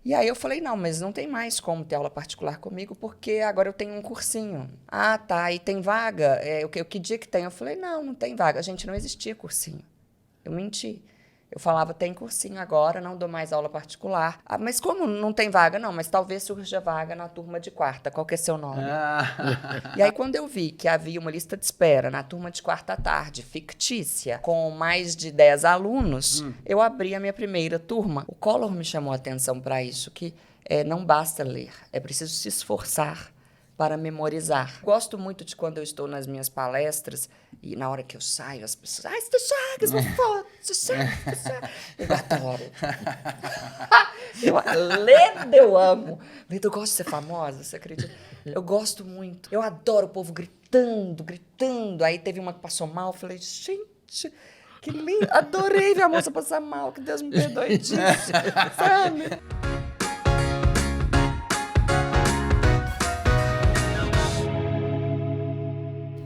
E aí eu falei, não, mas não tem mais como ter aula particular comigo, porque agora eu tenho um cursinho. Ah, tá, e tem vaga? Que dia que tem? Eu falei, não tem vaga. Gente, não existia cursinho. Eu menti. Eu falava, tem cursinho agora, não dou mais aula particular. Ah, mas como não tem vaga? Não, mas talvez surja vaga na turma de quarta. Qual que é seu nome? E aí, quando eu vi que havia uma lista de espera na turma de quarta à tarde, fictícia, com mais de 10 alunos, eu abri a minha primeira turma. O Collor me chamou a atenção para isso, que não basta ler, é preciso se esforçar para memorizar. Gosto muito de quando eu estou nas minhas palestras e na hora que eu saio, as pessoas... Você Chagas, uma foto, Chagas. Eu adoro. Leda eu amo. Leda, eu gosto de ser famosa, você acredita? Eu gosto muito. Eu adoro o povo gritando. Aí teve uma que passou mal, eu falei, gente, que lindo. Adorei ver a moça passar mal, que Deus me perdoe disso, sabe?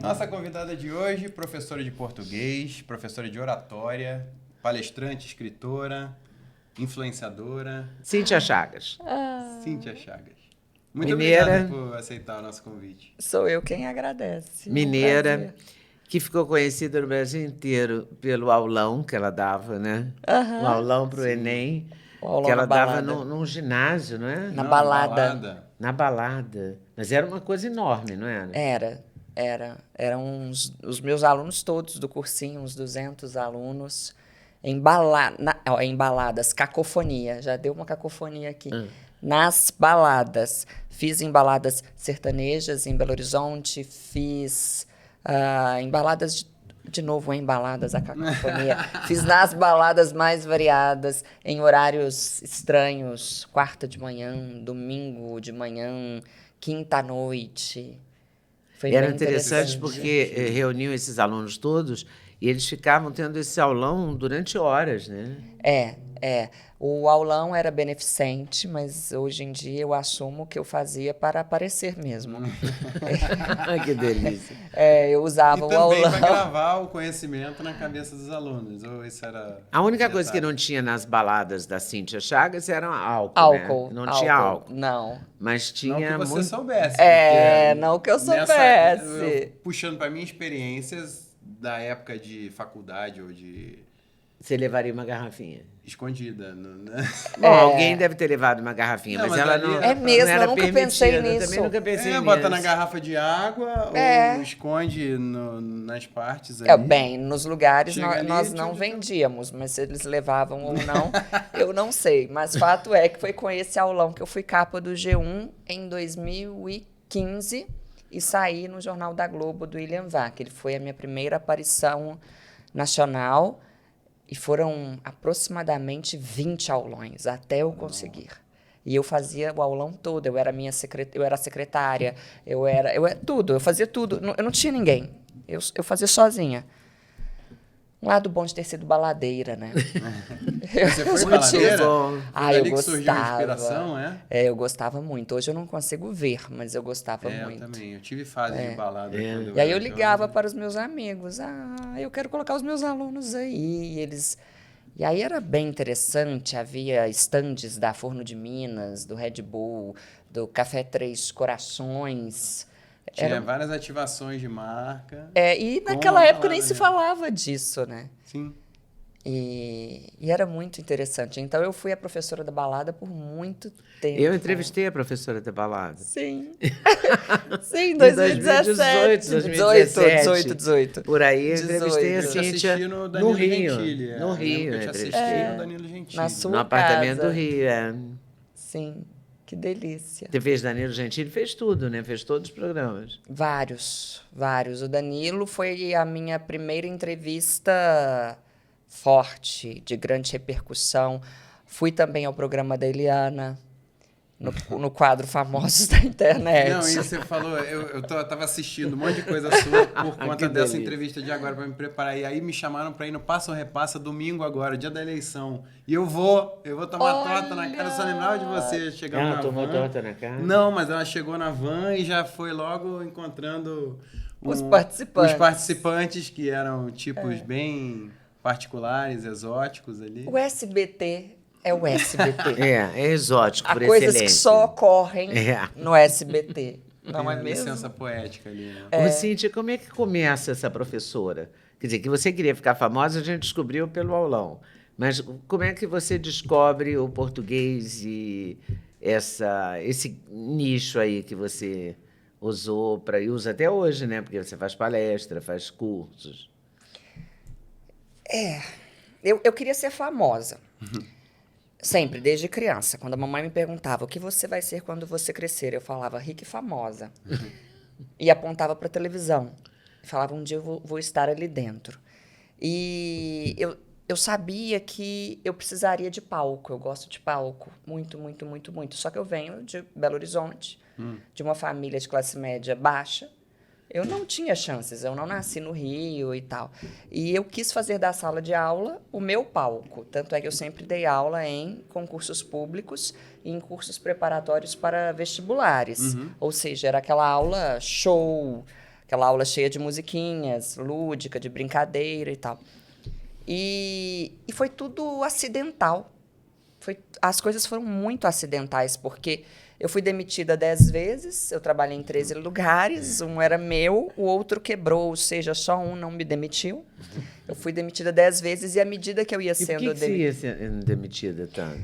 Nossa convidada de hoje, professora de português, professora de oratória, palestrante, escritora, influenciadora. Cíntia Chagas. Cíntia Chagas. Muito Mineira. obrigado por aceitar o nosso convite. Sou eu quem agradece. Mineira, que ficou conhecida no Brasil inteiro pelo aulão que ela dava, né? O aulão para o Enem, aulão que ela na dava balada. num ginásio, não é? Na balada. Na balada. Mas era uma coisa enorme, não era? Eram os meus alunos todos do cursinho, uns 200 alunos, em baladas, cacofonia, já deu uma cacofonia aqui. Nas baladas, fiz em baladas sertanejas em Belo Horizonte, fiz em baladas, de novo em baladas, a cacofonia, fiz nas baladas mais variadas, em horários estranhos, quarta de manhã, domingo de manhã, quinta à noite. Foi Era bem interessante porque reuniam esses alunos todos e eles ficavam tendo esse aulão durante horas, né? O aulão era beneficente, mas hoje em dia eu assumo que eu fazia para aparecer mesmo. Que delícia. Eu usava o aulão. E também para gravar o conhecimento na cabeça dos alunos. Ou isso era A única coisa que não tinha nas baladas da Cíntia Chagas era álcool, né? Não tinha álcool. Não. Mas tinha não que você muito... soubesse. Não que eu soubesse. Puxando para mim experiências da época de faculdade ou de... Você levaria uma garrafinha? Escondida. Bom, alguém deve ter levado uma garrafinha, mas ela não. É mesmo, não era eu nunca pensei permitida. nisso. Eu também nunca pensei nisso. Bota na garrafa de água ou esconde nas partes ali. Bem, nos lugares nós não vendíamos, mas se eles levavam ou não, eu não sei. Mas fato é que foi com esse aulão que eu fui capa do G1 em 2015 e saí no Jornal da Globo do William Vac. Ele foi a minha primeira aparição nacional. E foram aproximadamente 20 aulões até eu conseguir. E eu fazia o aulão todo. Eu era secretária, eu era tudo. Eu fazia tudo. Eu não tinha ninguém. Eu fazia sozinha. Um lado bom de ter sido baladeira, né? Você foi baladeira? Eu gostava. Que surgiu a inspiração, eu gostava muito. Hoje eu não consigo ver, mas eu gostava muito. Eu também. Eu tive fase de balada. E aí eu ligava para os meus amigos. Eu quero colocar os meus alunos aí. E aí era bem interessante. Havia estandes da Forno de Minas, do Red Bull, do Café Três Corações. Tinha várias ativações de marca. E naquela época nem se falava disso, né? Sim. E era muito interessante. Então, eu fui a professora da balada por muito tempo. Eu entrevistei a professora da balada. Sim. Sim, 2017. 18. Por aí, eu entrevistei a Cíntia no Rio. Gentili, no Rio, eu assisti no Danilo Gentili. Na sua no apartamento casa. do Rio, Sim. Que delícia. Você fez Danilo Gentili, fez tudo, né? Fez todos os programas. Vários. O Danilo foi a minha primeira entrevista forte, de grande repercussão. Fui também ao programa da Eliana, no quadro Famosos da Internet. Não, e você falou, eu tava assistindo um monte de coisa sua por conta dessa entrevista de agora para me preparar. E aí me chamaram para ir no Passa ou Repassa domingo agora, dia da eleição. E eu vou tomar torta na cara. Eu só lembrava de você chegando na van. Tomou torta na cara? Não, mas ela chegou na van e já foi logo encontrando os participantes que eram tipos bem particulares, exóticos ali. O SBT é o SBT. É exótico, Há por coisas excelência. que só ocorrem É. no SBT. Não Tem é a mesmo? licença poética ali, né? Ô, Cíntia, como é que começa essa professora? Quer dizer, que você queria ficar famosa, a gente descobriu pelo aulão. Mas como é que você descobre o português e esse nicho aí que você usou e usa até hoje, né? Porque você faz palestra, faz cursos. Eu queria ser famosa. Sempre, desde criança. Quando a mamãe me perguntava o que você vai ser quando você crescer, eu falava rica e famosa. E apontava para a televisão. Falava, um dia eu vou estar ali dentro. E eu sabia que eu precisaria de palco. Eu gosto de palco. Muito, muito, muito, muito. Só que eu venho de Belo Horizonte, de uma família de classe média baixa. Eu não tinha chances, eu não nasci no Rio e tal. E eu quis fazer da sala de aula o meu palco. Tanto é que eu sempre dei aula em concursos públicos e em cursos preparatórios para vestibulares. Ou seja, era aquela aula show, aquela aula cheia de musiquinhas, lúdica, de brincadeira e tal. E foi tudo acidental. As coisas foram muito acidentais, porque eu fui demitida 10 vezes, eu trabalhei em 13 lugares, um era meu, o outro quebrou, ou seja, só um não me demitiu. Eu fui demitida 10 vezes e à medida que eu ia E por sendo que você ia sendo demitida tanto?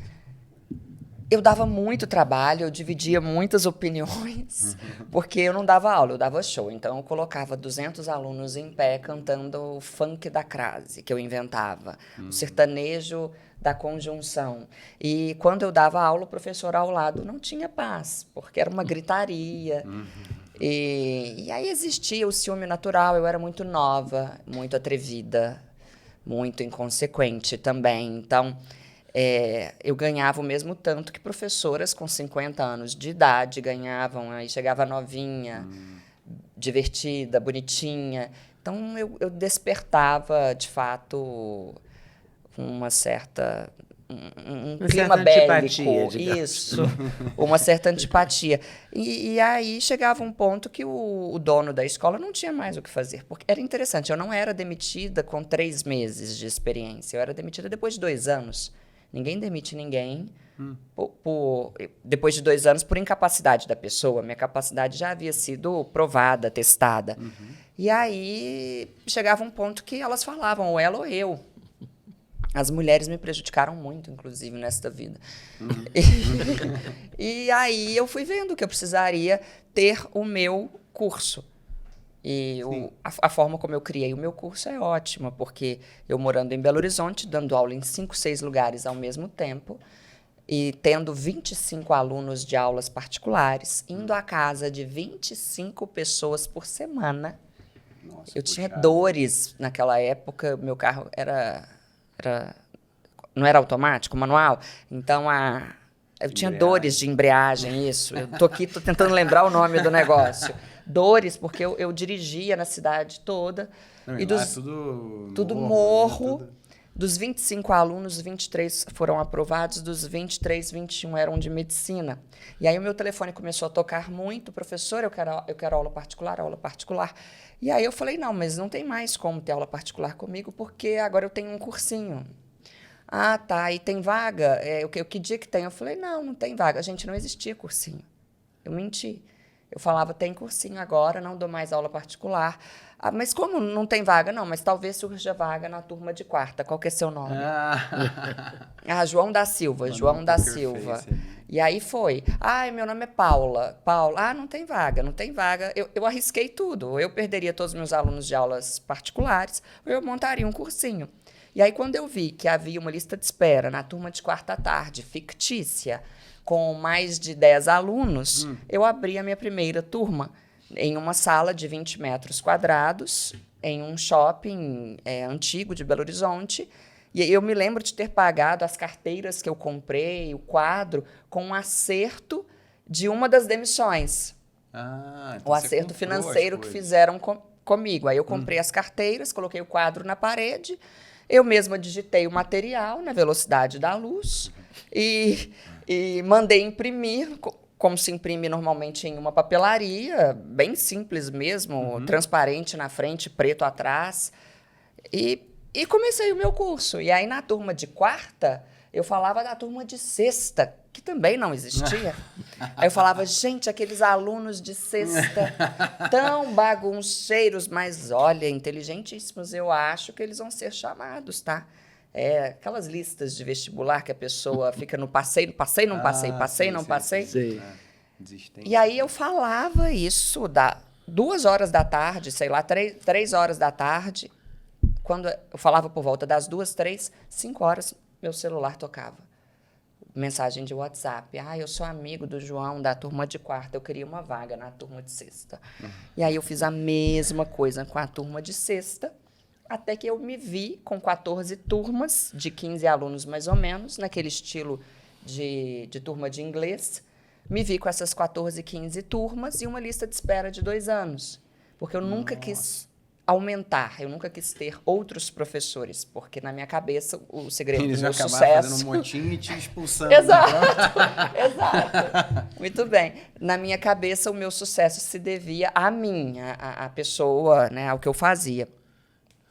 eu dava muito trabalho, eu dividia muitas opiniões, porque eu não dava aula, eu dava show. Então, eu colocava 200 alunos em pé cantando o funk da crase, que eu inventava, o sertanejo da conjunção. E quando eu dava aula, o professor ao lado não tinha paz, porque era uma gritaria. E aí existia o ciúme natural, eu era muito nova, muito atrevida, muito inconsequente também. Então, eu ganhava o mesmo tanto que professoras com 50 anos de idade ganhavam, aí chegava novinha, divertida, bonitinha. Então, eu despertava, de fato, uma certa... um clima certa bélico. antipatia, digamos. Isso, uma certa antipatia. E aí chegava um ponto que o dono da escola não tinha mais o que fazer. Porque era interessante, eu não era demitida com 3 meses de experiência, eu era demitida depois de 2 anos. Ninguém demite ninguém depois de 2 anos por incapacidade da pessoa. Minha capacidade já havia sido provada, testada. E aí chegava um ponto que elas falavam, ou ela ou eu. As mulheres me prejudicaram muito, inclusive, nesta vida. E aí eu fui vendo que eu precisaria ter o meu curso. E a forma como eu criei o meu curso é ótima, porque eu morando em Belo Horizonte, dando aula em 5, 6 lugares ao mesmo tempo, e tendo 25 alunos de aulas particulares, indo à casa de 25 pessoas por semana. Nossa, Eu tinha dores naquela época, meu carro não era automático, manual, então eu tinha dores de embreagem, isso. Eu tô tentando lembrar o nome do negócio. Dores, porque eu dirigia na cidade toda. Não, e lá dos, é tudo né? morro. Tudo... Dos 25 alunos, 23 foram aprovados, dos 23, 21 eram de medicina. E aí o meu telefone começou a tocar muito, professor, eu quero aula particular, aula particular. E aí eu falei, não, mas não tem mais como ter aula particular comigo, porque agora eu tenho um cursinho. Ah, tá, e tem vaga? Que dia que tem? Eu falei, não tem vaga. Gente, não existia cursinho. Eu menti. Eu falava, tem cursinho agora, não dou mais aula particular. Ah, mas como não tem vaga? Não, mas talvez surja vaga na turma de quarta. Qual que é seu nome? João da Silva, Mano, João da Silva. E aí foi. Meu nome é Paula. Paula, não tem vaga, não tem vaga. Eu arrisquei tudo. Eu perderia todos os meus alunos de aulas particulares, ou eu montaria um cursinho. E aí, quando eu vi que havia uma lista de espera na turma de quarta tarde, fictícia, com mais de 10 alunos, eu abri a minha primeira turma em uma sala de 20 metros quadrados, em um shopping antigo de Belo Horizonte. E eu me lembro de ter pagado as carteiras que eu comprei, o quadro, com um acerto de uma das demissões. Então o acerto financeiro que fizeram comigo. Aí eu comprei as carteiras, coloquei o quadro na parede, eu mesma digitei o material na velocidade da luz e mandei imprimir, como se imprime normalmente em uma papelaria, bem simples mesmo, transparente na frente, preto atrás. E comecei o meu curso. E aí, na turma de quarta, Eu falava da turma de sexta, que também não existia. Aí eu falava, gente, aqueles alunos de sexta tão bagunceiros, mas olha, inteligentíssimos, eu acho que eles vão ser chamados, tá? Aquelas listas de vestibular que a pessoa fica no passei, não passei, não passei. Sei. E aí eu falava isso 2 horas da tarde, sei lá, 3 horas da tarde. Quando eu falava por volta das 2, 3, 5 horas, meu celular tocava. Mensagem de WhatsApp. Eu sou amigo do João da turma de quarta, eu queria uma vaga na turma de sexta. E aí eu fiz a mesma coisa com a turma de sexta, até que eu me vi com 14 turmas, de 15 alunos mais ou menos, naquele estilo de turma de inglês. Me vi com essas 14, 15 turmas e uma lista de espera de 2 anos. Porque eu nunca quis aumentar, eu nunca quis ter outros professores, porque na minha cabeça o segredo do meu sucesso... Eles fazendo um motim e te expulsando. Exato. Muito bem. Na minha cabeça o meu sucesso se devia a mim, a pessoa, né, ao que eu fazia.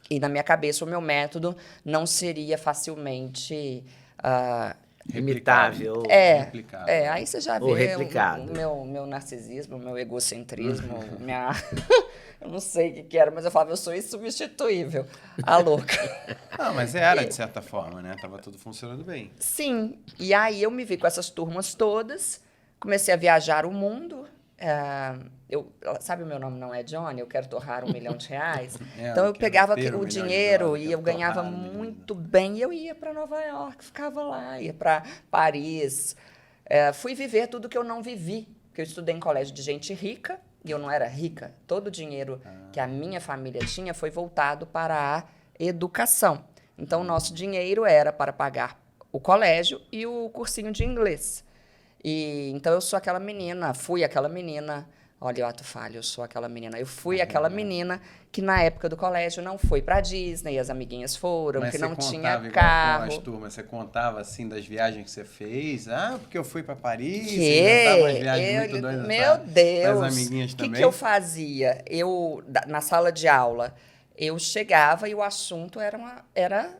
E na minha cabeça o meu método não seria facilmente... imitável. replicável. Aí você já Ou vê replicado. o meu narcisismo, o meu egocentrismo, eu não sei o que era, mas eu falava, eu sou insubstituível. A louca. Não, mas era, de certa forma, né? Tava tudo funcionando bem. Sim. E aí eu me vi com essas turmas todas, comecei a viajar o mundo. Sabe, o meu nome não é Johnny, eu quero torrar R$1 milhão. Então eu pegava o dinheiro e eu ganhava muito bem. E eu ia para Nova York, ficava lá, ia para Paris. Fui viver tudo que eu não vivi, porque eu estudei em colégio de gente rica, e eu não era rica. Todo o dinheiro que a minha família tinha foi voltado para a educação. Então, o nosso dinheiro era para pagar o colégio e o cursinho de inglês. Então, eu sou aquela menina, fui aquela menina... Olha, o ato falho, eu sou aquela menina. Eu fui aquela menina que, na época do colégio, não foi pra Disney, as amiguinhas foram, mas que não tinha igual carro. Com as turmas, você contava, assim, das viagens que você fez? Porque eu fui pra Paris, Que? você inventava umas viagens muito doidas. Meu Deus! As amiguinhas também? O que eu fazia? Na sala de aula, eu chegava e o assunto era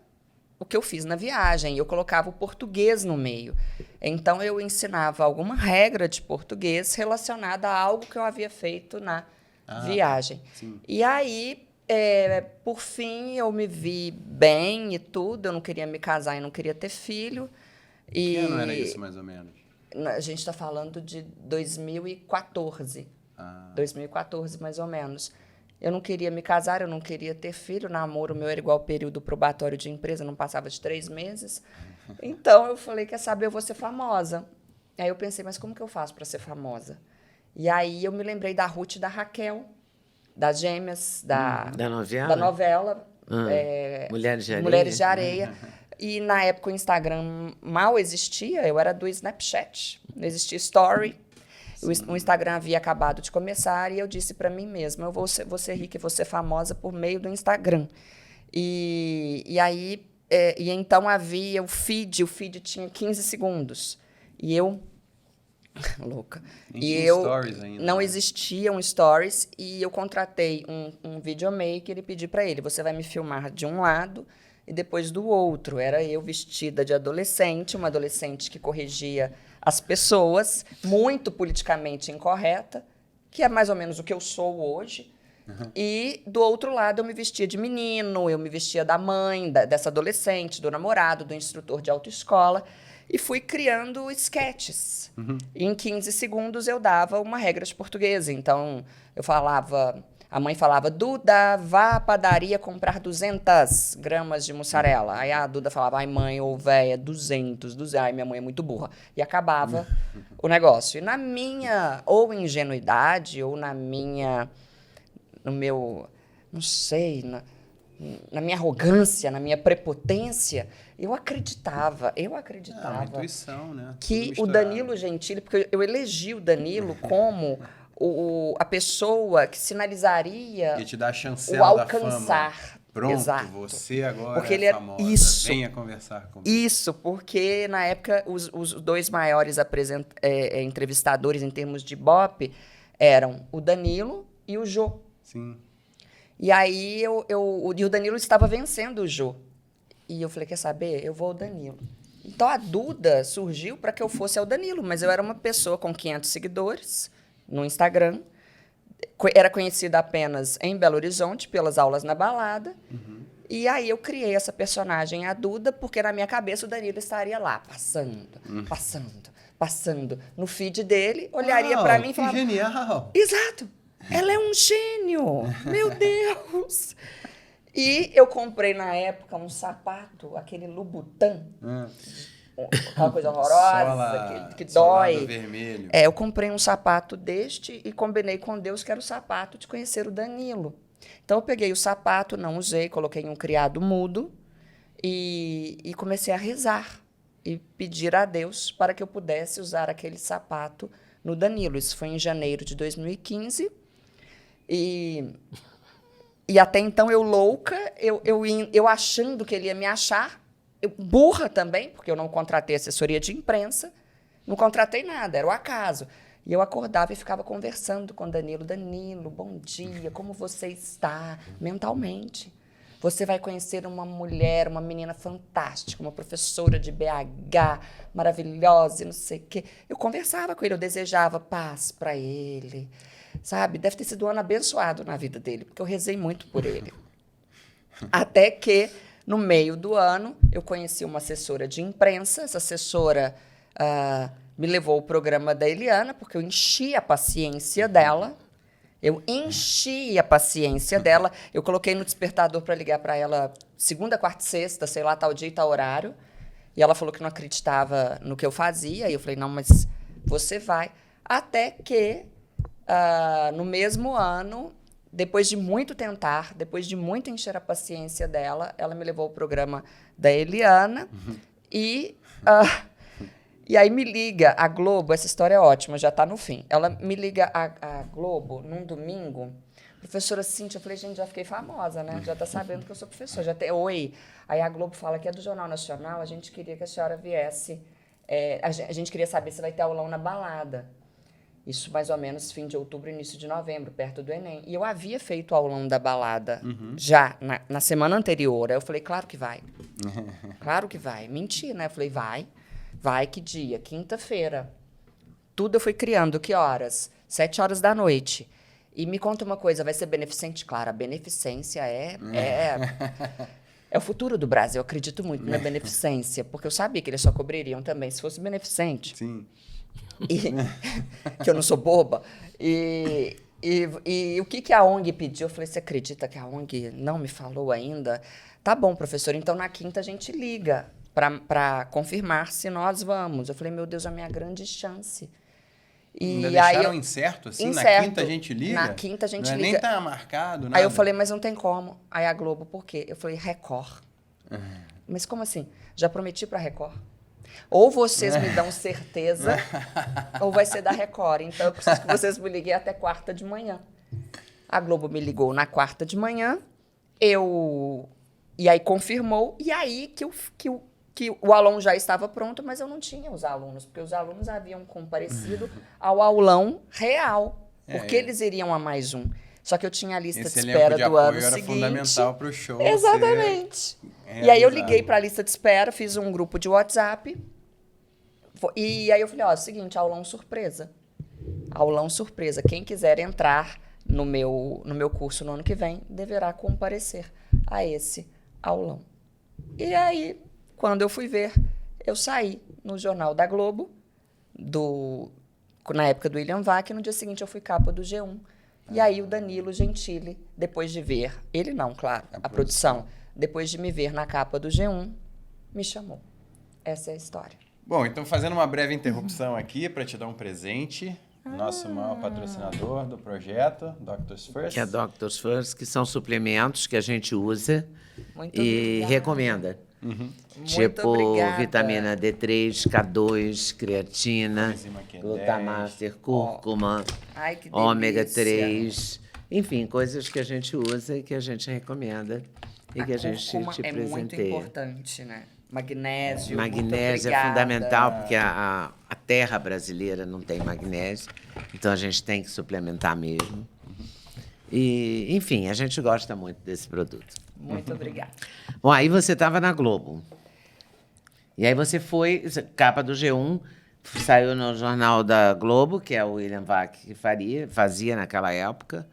o que eu fiz na viagem. Eu colocava o português no meio. Então, eu ensinava alguma regra de português relacionada a algo que eu havia feito na viagem. Sim. E aí, por fim, eu me vi bem e tudo. Eu não queria me casar e não queria ter filho. Que ano era isso, mais ou menos? A gente está falando de 2014. 2014, mais ou menos. Eu não queria me casar, eu não queria ter filho. O namoro meu era igual ao período probatório de empresa, não passava de 3 meses. Então, eu falei, quer saber, eu vou ser famosa. Aí eu pensei, mas como que eu faço para ser famosa? E aí eu me lembrei da Ruth e da Raquel, das gêmeas, da novela Mulheres de Areia. E na época o Instagram mal existia, eu era do Snapchat, não existia Story. O Instagram havia acabado de começar e eu disse para mim mesma, eu vou ser rica e vou ser famosa por meio do Instagram. E aí, então havia o feed tinha 15 segundos. E eu... louca. Stories ainda, não né? existiam stories e eu contratei um videomaker e pedi para ele, você vai me filmar de um lado e depois do outro. Era eu vestida de adolescente, uma adolescente que corrigia as pessoas, muito politicamente incorreta, que é mais ou menos o que eu sou hoje. E, do outro lado, eu me vestia de menino, eu me vestia da mãe, dessa adolescente, do namorado, do instrutor de autoescola, e fui criando esquetes. E em 15 segundos eu dava uma regra de português. Então, eu falava... A mãe falava, Duda, vá à padaria comprar 200 gramas de mussarela. Aí a Duda falava, ai mãe, ô véia, 200. Ai, minha mãe é muito burra. E acabava o negócio. E na minha, ou ingenuidade, ou no meu, não sei, na minha arrogância, na minha prepotência, eu acreditava uma intuição, né? que o Danilo Gentili, porque eu elegi o Danilo como... a pessoa que sinalizaria e te dá a o chancela alcançar. Da fama. Pronto, Exato. você agora porque é famosa. Venha conversar comigo. Isso, porque na época os 2 maiores entrevistadores em termos de Ibope eram o Danilo e o Jô. Sim. E aí e o Danilo estava vencendo o Jô. E eu falei, quer saber? Eu vou ao Danilo. Então, a Duda surgiu para que eu fosse ao Danilo, mas eu era uma pessoa com 500 seguidores no Instagram, era conhecida apenas em Belo Horizonte, pelas aulas na balada, e aí eu criei essa personagem, a Duda, porque na minha cabeça o Danilo estaria lá, passando no feed dele, olharia para mim e falava... Que genial! Exato! Ela é um gênio! Meu Deus! E eu comprei, na época, um sapato, aquele Louboutin, aquela coisa horrorosa, que dói. Vermelho. Eu comprei um sapato deste e combinei com Deus que era o sapato de conhecer o Danilo. Então, eu peguei o sapato, não usei, coloquei em um criado mudo e comecei a rezar e pedir a Deus para que eu pudesse usar aquele sapato no Danilo. Isso foi em janeiro de 2015. E até então, eu louca, eu achando que ele ia me achar, burra também, porque eu não contratei assessoria de imprensa, não contratei nada, era o acaso. E eu acordava e ficava conversando com o Danilo. Danilo, bom dia, como você está mentalmente? Você vai conhecer uma mulher, uma menina fantástica, uma professora de BH, maravilhosa e não sei o quê. Eu conversava com ele, eu desejava paz para ele, sabe? Deve ter sido um ano abençoado na vida dele, porque eu rezei muito por ele. Até que, no meio do ano, eu conheci uma assessora de imprensa. Essa assessora me levou ao programa da Eliana, porque eu enchi a paciência dela. Eu coloquei no despertador para ligar para ela segunda, quarta e sexta, sei lá, tal dia e tal horário. E ela falou que não acreditava no que eu fazia. E eu falei, não, mas você vai. Até que, no mesmo ano, depois de muito tentar, depois de muito encher a paciência dela, ela me levou ao programa da Eliana. E aí me liga a Globo, essa história é ótima, já está no fim. Ela me liga a Globo num domingo. Professora Cíntia, eu falei, gente, já fiquei famosa, né? Já está sabendo que eu sou professora. Oi. Aí a Globo fala que é do Jornal Nacional, a gente queria que a senhora viesse. A gente queria saber se vai ter aulão na balada. Isso mais ou menos fim de outubro, início de novembro, perto do Enem. E eu havia feito o aulão da balada já na semana anterior. Aí eu falei, claro que vai. Claro que vai. Menti, né? Eu falei, vai. Vai, que dia? Quinta-feira. Tudo eu fui criando. Que horas? 7 horas da noite. E me conta uma coisa, vai ser beneficente? Claro, a beneficência é o futuro do Brasil. Eu acredito muito na beneficência, porque eu sabia que eles só cobririam também se fosse beneficente. Sim. Que eu não sou boba. E o que a ONG pediu? Eu falei, você acredita que a ONG não me falou ainda? Tá bom, professor, então na quinta a gente liga para confirmar se nós vamos. Eu falei, meu Deus, é a minha grande chance. Ainda deixaram incerto, assim? Incerto. Na quinta a gente liga? Na quinta a gente não liga. Nem tá marcado, nada. Aí eu falei, mas não tem como. Aí a Globo, por quê? Eu falei, Record. Mas como assim? Já prometi para Record. Ou vocês me dão certeza, ou vai ser da Record. Então, eu preciso que vocês me liguem até quarta de manhã. A Globo me ligou na quarta de manhã, e aí confirmou, e aí que o aulão já estava pronto, mas eu não tinha os alunos, porque os alunos haviam comparecido ao aulão real, porque eles iriam a mais um. Só que eu tinha a lista de espera do ano seguinte. Era fundamental para o show. Exatamente. E aí eu liguei para a lista de espera, fiz um grupo de WhatsApp. E aí eu falei, ó, é o seguinte, aulão surpresa. Aulão surpresa. Quem quiser entrar no meu curso no ano que vem, deverá comparecer a esse aulão. E aí, quando eu fui ver, eu saí no Jornal da Globo, na época do William Vac, e no dia seguinte eu fui capa do G1. E aí o Danilo Gentili, depois de ver, ele não, claro, a produção, depois de me ver na capa do G1, me chamou. Essa é a história. Bom, então fazendo uma breve interrupção aqui para te dar um presente. Nosso maior patrocinador do projeto, Doctors First. Que é Doctors First, que são suplementos que a gente usa e recomenda. Tipo obrigada. vitamina D3, K2, creatina, glutamaster, cúrcuma, ômega 3, enfim, coisas que a gente usa e que a gente recomenda e que a gente te presenteia. É muito importante, né? Magnésio. Magnésio é fundamental, porque a terra brasileira não tem magnésio, então a gente tem que suplementar mesmo. E, enfim, a gente gosta muito desse produto. Muito obrigada. Bom, aí você estava na Globo. E aí você foi, capa do G1, saiu no Jornal da Globo, que é o William Vac que fazia naquela época,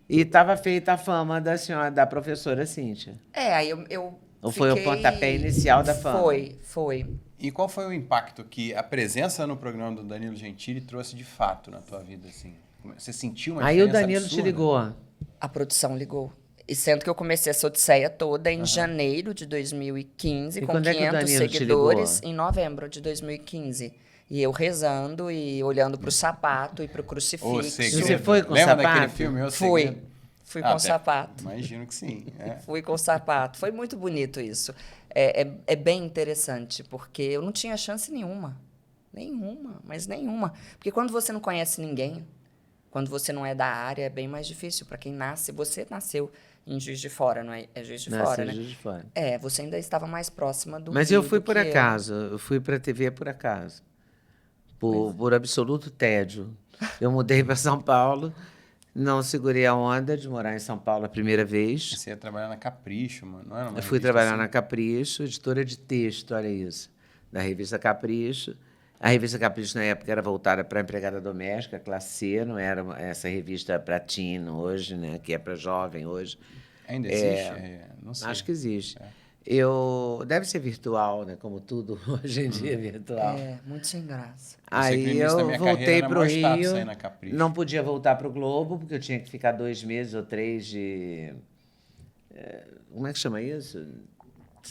e estava feita a fama da senhora, da professora Cíntia. Aí eu Ou foi o pontapé inicial da fama? Foi. E qual foi o impacto que a presença no programa do Danilo Gentili trouxe de fato na tua vida, assim? Você sentiu uma Aí o diferença Danilo absurda? te ligou. A produção ligou. E sendo que eu comecei essa odisseia toda em janeiro de 2015, E com quando é que o 500 Danilo te seguidores, ligou? em novembro de 2015. E eu rezando e olhando pro sapato e pro O crucifixo. Segredo. Você foi com Lembra sapato? daquele filme, O Fui. Segredo? Fui com sapato. Imagino que sim. Fui com sapato. Foi muito bonito isso. É bem interessante, porque eu não tinha chance nenhuma. Nenhuma, mas nenhuma. Porque quando você não conhece ninguém, quando você não é da área, é bem mais difícil. Para quem nasce, você nasceu em Juiz de Fora, não é? É Juiz de Fora, né? Juiz de Fora. Você ainda estava mais próxima do Mas Rio eu fui do por que eu. acaso, eu fui para a TV por acaso. Por absoluto tédio. Eu mudei para São Paulo, não segurei a onda de morar em São Paulo a primeira vez. Você ia trabalhar na Capricho, mano. Não era uma Eu fui revista trabalhar assim? na Capricho, editora de texto, olha isso, da revista Capricho. A revista Capricho, na época, era voltada para a empregada doméstica, classe C, não era essa revista para teen hoje, né, que é para jovem hoje. Ainda existe? Não sei. Acho que existe. Deve ser virtual, né, como tudo hoje em dia é virtual. Muito sem graça. Eu sei que no Aí início da eu minha voltei carreira era para o maior status Rio, aí na Capricho. não podia voltar para o Globo, porque eu tinha que ficar 2 meses ou 3 de... como é que chama isso?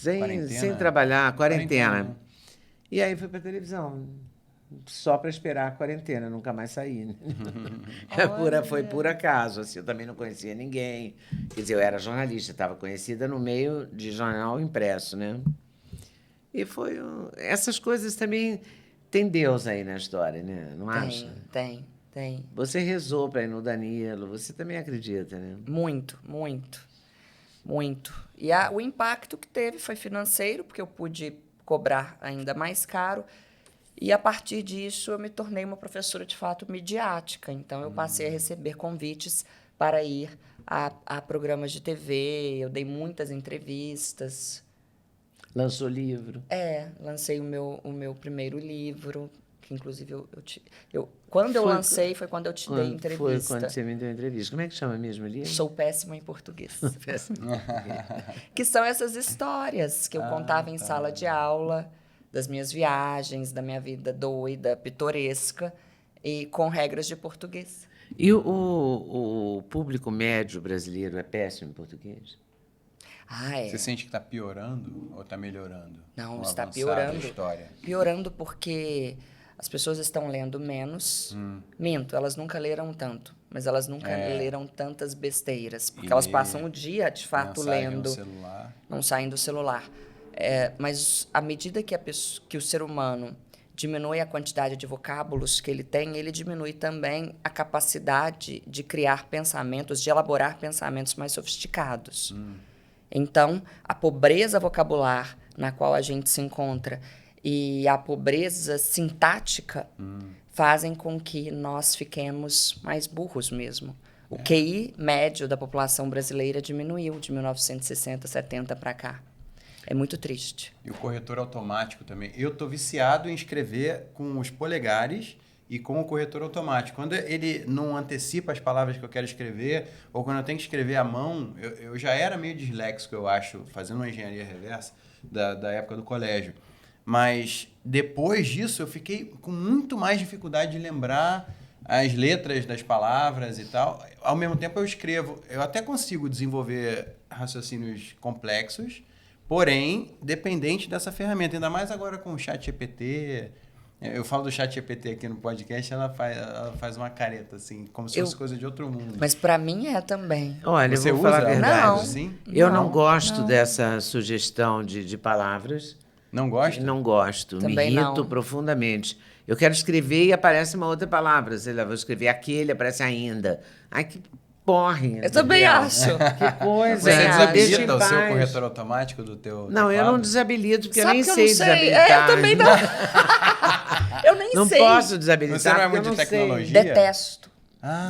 Quarentena. Sem trabalhar, quarentena. Quarentena. E aí fui para televisão, só para esperar a quarentena, nunca mais saí. Né? Foi por acaso, assim, eu também não conhecia ninguém. Quer dizer, eu era jornalista, estava conhecida no meio de jornal impresso, né? E foi... essas coisas também... Tem Deus aí na história, né? Não acha? Tem. Você rezou para ir no Danilo, você também acredita, né? Muito. E o impacto que teve foi financeiro, porque eu pude cobrar ainda mais caro. E, a partir disso, eu me tornei uma professora, de fato, midiática. Então, eu passei a receber convites para ir a programas de TV. Eu dei muitas entrevistas. Lançou livro. Lancei o meu primeiro livro, que, inclusive, quando eu lancei, foi quando eu te dei entrevista. Foi quando você me deu entrevista. Como é que chama mesmo o livro? Sou péssima em português. Que são essas histórias que eu contava em sala de aula, das minhas viagens, da minha vida doida, pitoresca, e com regras de português. E o público médio brasileiro é péssimo em português? Você sente que está piorando ou está melhorando? Não, Com o está avançar da piorando. história? Piorando porque as pessoas estão lendo menos. Minto, elas nunca leram tanto. Mas elas nunca leram tantas besteiras. Porque elas passam o dia, de fato, lendo. No celular. Não saem do celular. Mas à medida que o ser humano diminui a quantidade de vocábulos que ele tem, ele diminui também a capacidade de criar pensamentos, de elaborar pensamentos mais sofisticados. Então, a pobreza vocabular na qual a gente se encontra e a pobreza sintática fazem com que nós fiquemos mais burros mesmo. O QI médio da população brasileira diminuiu de 1960, 70 para cá. É muito triste. E o corretor automático também. Eu estou viciado em escrever com os polegares e com o corretor automático. Quando ele não antecipa as palavras que eu quero escrever, ou quando eu tenho que escrever à mão, eu já era meio disléxico, eu acho, fazendo uma engenharia reversa da época do colégio. Mas depois disso, eu fiquei com muito mais dificuldade de lembrar as letras das palavras e tal. Ao mesmo tempo, eu escrevo. Eu até consigo desenvolver raciocínios complexos, porém, dependente dessa ferramenta. Ainda mais agora com o ChatGPT. Eu falo do ChatGPT aqui no podcast, ela faz uma careta, assim, como se fosse coisa de outro mundo. Mas para mim é também. Olha, Você eu vou falar a usa verdade. Não. Assim? Eu não gosto dessa sugestão de palavras. Não gosta? Não gosto. Também me irrito não. profundamente. Eu quero escrever e aparece uma outra palavra. Sei lá, vou escrever aquele, aparece ainda. Ai, que porre. Eu também acho. Que coisa. Você Também deixa em desabilita o seu paz. corretor automático do teu Não, eu teclado? não desabilito, porque Sabe eu nem que eu sei não sei? desabilitar. Eu também não. Eu nem Não sei. posso desabilitar. Você não é porque muito eu de sei. tecnologia? Detesto.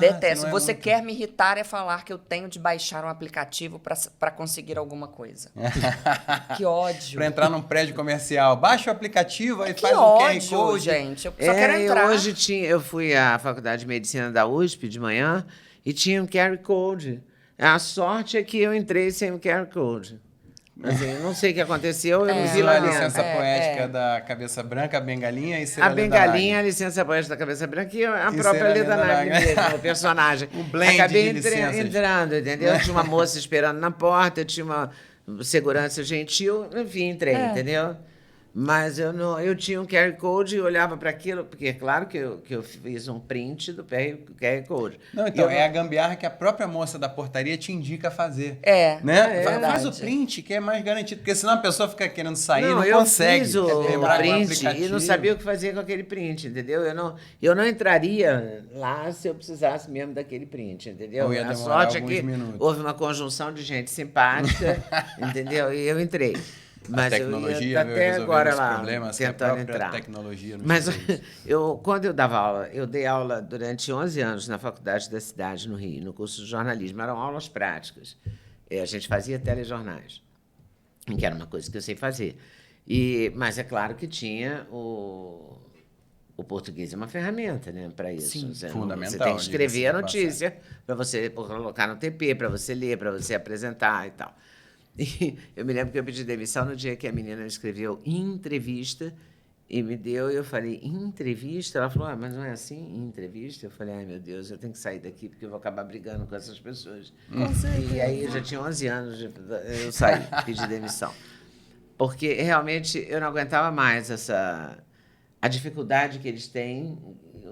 Detesto. não é Você muito- quer me irritar é falar que eu tenho de baixar um aplicativo para conseguir alguma coisa. Que ódio. Pra entrar num prédio comercial. Baixa o aplicativo, aí Que faz um ódio, QR Code. gente. Eu só quero entrar. Eu fui à Faculdade de Medicina da USP de manhã e tinha um QR Code. A sorte é que eu entrei sem o QR Code. Assim, eu não sei o que aconteceu, eu não vi Usou lá a dentro. licença poética da cabeça branca, a bengalinha e A Cira bengalinha, a licença poética da cabeça branca e a E própria Cira Leda Nagli Nagli. mesmo, o personagem. Um blend Acabei de licenças. entrando, entendeu? Tinha uma moça esperando na porta, tinha uma segurança gentil, enfim, entrei, entendeu? Mas eu tinha um QR Code e olhava para aquilo, porque é claro que eu fiz um print do QR Code. Não, então, é a gambiarra que a própria moça da portaria te indica a fazer. É, Né? é Faz verdade. o print, que é mais garantido. Porque senão a pessoa fica querendo sair e não eu consegue. fiz o lembrar do print e aplicativo. não sabia o que fazer com aquele print, entendeu? Eu não entraria lá se eu precisasse mesmo daquele print, entendeu? Ou ia A demorar sorte é alguns que minutos. houve uma conjunção de gente simpática, entendeu? E eu entrei. Mas A tecnologia eu ia veio até resolver agora os lá problemas que a tentando própria entrar. tecnologia nos Mas fez. quando eu dava aula, eu dei aula durante 11 anos na Faculdade da Cidade, no Rio, no curso de jornalismo. Eram aulas práticas. A gente fazia telejornais, que era uma coisa que eu sei fazer. Mas é claro que tinha o português é uma ferramenta, né, para isso. Sim. Você Fundamental, tem que escrever diga-se a de notícia para você colocar no TP, para você ler, para você apresentar e tal. E eu me lembro que eu pedi demissão no dia que a menina escreveu entrevista e me deu, e eu falei, entrevista? Ela falou, mas não é assim, entrevista? Eu falei, ai, meu Deus, eu tenho que sair daqui porque eu vou acabar brigando com essas pessoas. E aí eu já tinha 11 anos, eu saí, pedi demissão. Porque realmente eu não aguentava mais a dificuldade que eles têm,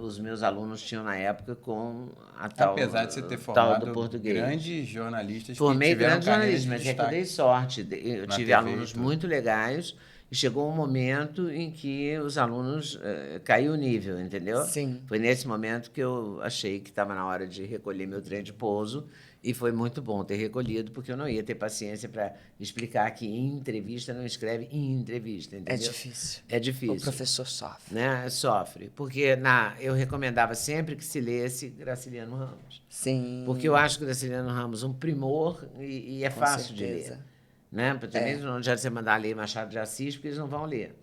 os meus alunos tinham na época com a tal Apesar de você ter tal formado do português. grandes jornalistas Formei que tiveram grandes carreiras jornalistas, de mas é que eu destaque. dei sorte. Eu Na tive TV e alunos tudo. muito legais e chegou um momento em que os alunos caiu o nível, entendeu? Sim. Foi nesse momento que eu achei que estava na hora de recolher meu trem de pouso e foi muito bom ter recolhido, porque eu não ia ter paciência para explicar que em entrevista não escreve em entrevista, entendeu? É difícil. É difícil. O professor sofre. Né? Sofre. Porque eu recomendava sempre que se lesse Graciliano Ramos. Sim. Porque eu acho que o Graciliano Ramos um primor e é Com fácil de certeza. ler. Né? Também não adianta você mandar ler Machado de Assis, porque eles não vão ler.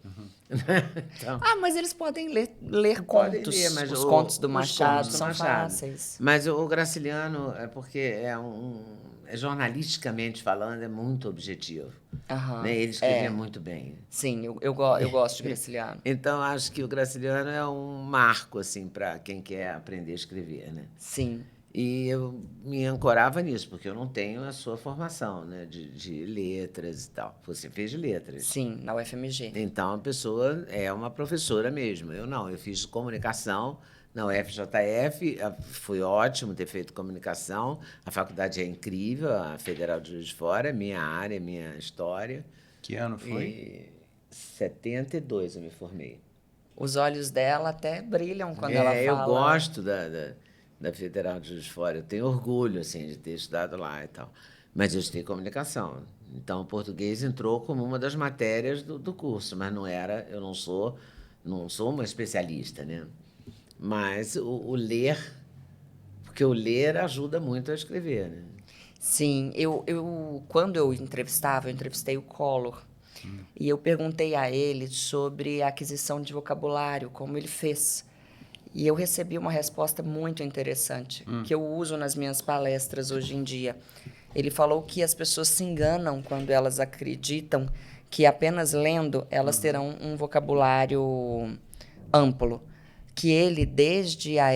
Então, Ah, mas eles podem ler podem contos. ler, mas os contos do os Machado contos do são Machado. fáceis. Mas o Graciliano, é porque jornalisticamente falando, é muito objetivo. Aham. Né? Ele escrevia muito bem. Sim, eu gosto de Graciliano. Então, acho que o Graciliano é um marco assim, para quem quer aprender a escrever. Né? Sim. E eu me ancorava nisso, porque eu não tenho a sua formação, né, de letras e tal. Você fez letras. Sim, na UFMG. Então, a pessoa é uma professora mesmo. Eu não, eu fiz comunicação na UFJF, foi ótimo ter feito comunicação. A faculdade é incrível, a Federal de Juiz de Fora, é minha área, minha história. Que ano foi? E 72 eu me formei. Os olhos dela até brilham quando ela fala. Eu gosto da Federal de Juiz de Fora. Eu tenho orgulho assim, de ter estudado lá e tal. Mas eu estudei comunicação. Então, o português entrou como uma das matérias do curso, mas não era, eu não sou uma especialista, né? Mas o ler, porque o ler ajuda muito a escrever, né? Sim, quando eu entrevistei o Collor. E eu perguntei a ele sobre a aquisição de vocabulário, como ele fez. E eu recebi uma resposta muito interessante, que eu uso nas minhas palestras hoje em dia. Ele falou que as pessoas se enganam quando elas acreditam que apenas lendo elas terão um vocabulário amplo. Que ele, desde a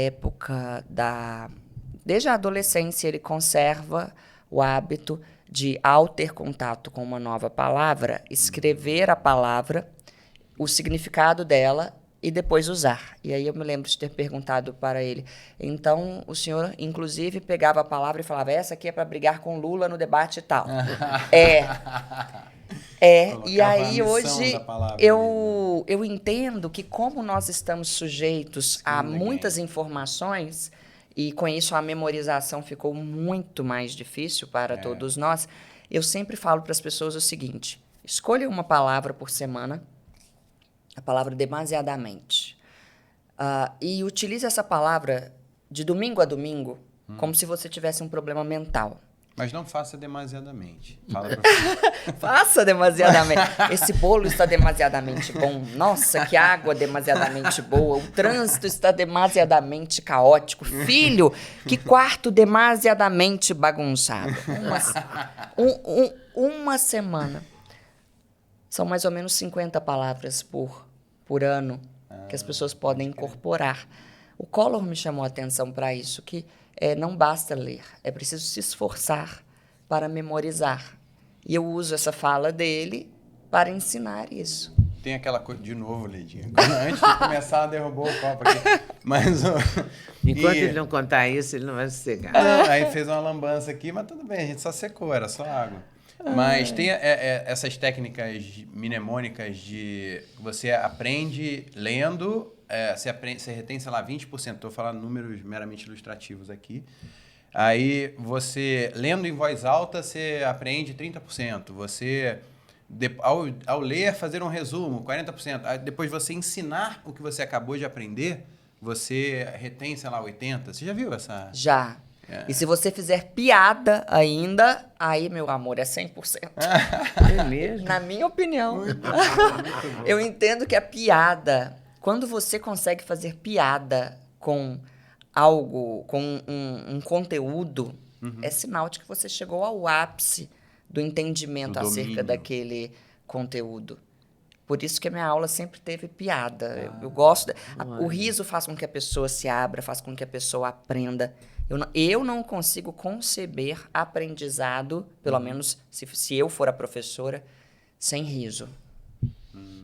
adolescência, ele conserva o hábito de, ao ter contato com uma nova palavra, escrever a palavra, o significado dela e depois usar. E aí eu me lembro de ter perguntado para ele. Então, o senhor, inclusive, pegava a palavra e falava, essa aqui é para brigar com Lula no debate e tal. E Colocava aí a missão hoje da palavra eu entendo que como nós estamos sujeitos a Skill the muitas game. informações, e com isso a memorização ficou muito mais difícil para todos nós, eu sempre falo para as pessoas o seguinte, escolha uma palavra por semana, a palavra demasiadamente, e utilize essa palavra de domingo a domingo, como se você tivesse um problema mental. Mas não faça demasiadamente. Fala pra Faça demasiadamente. Esse bolo está demasiadamente bom. Nossa, que água demasiadamente boa. O trânsito está demasiadamente caótico. Filho, que quarto demasiadamente bagunçado. Uma semana. São mais ou menos 50 palavras por ano que as pessoas podem incorporar. O Collor me chamou a atenção para isso, que não basta ler, é preciso se esforçar para memorizar. E eu uso essa fala dele para ensinar isso. Tem aquela coisa... De novo, Lidinha. Antes de começar, derrubou o copo aqui. Mas... Enquanto ele não contar isso, ele não vai sossegar. Aí fez uma lambança aqui, mas tudo bem, a gente só secou, era só água. Mas tem essas técnicas mnemônicas de... Você aprende lendo... você retém, sei lá, 20%. Estou falando números meramente ilustrativos aqui. Aí, você, lendo em voz alta, você aprende 30%. Você, ao ler, fazer um resumo, 40%. Aí, depois, você ensinar o que você acabou de aprender, você retém, sei lá, 80%. Você já viu essa? Já. E se você fizer piada ainda, aí, meu amor, é 100%. É mesmo? Na minha opinião. Eu entendo que a piada... Quando você consegue fazer piada com algo, com um conteúdo, é sinal de que você chegou ao ápice do entendimento acerca daquele conteúdo. Por isso que a minha aula sempre teve piada. Eu gosto... O riso faz com que a pessoa se abra, faz com que a pessoa aprenda. Eu não consigo conceber aprendizado, pelo menos se eu for a professora, sem riso.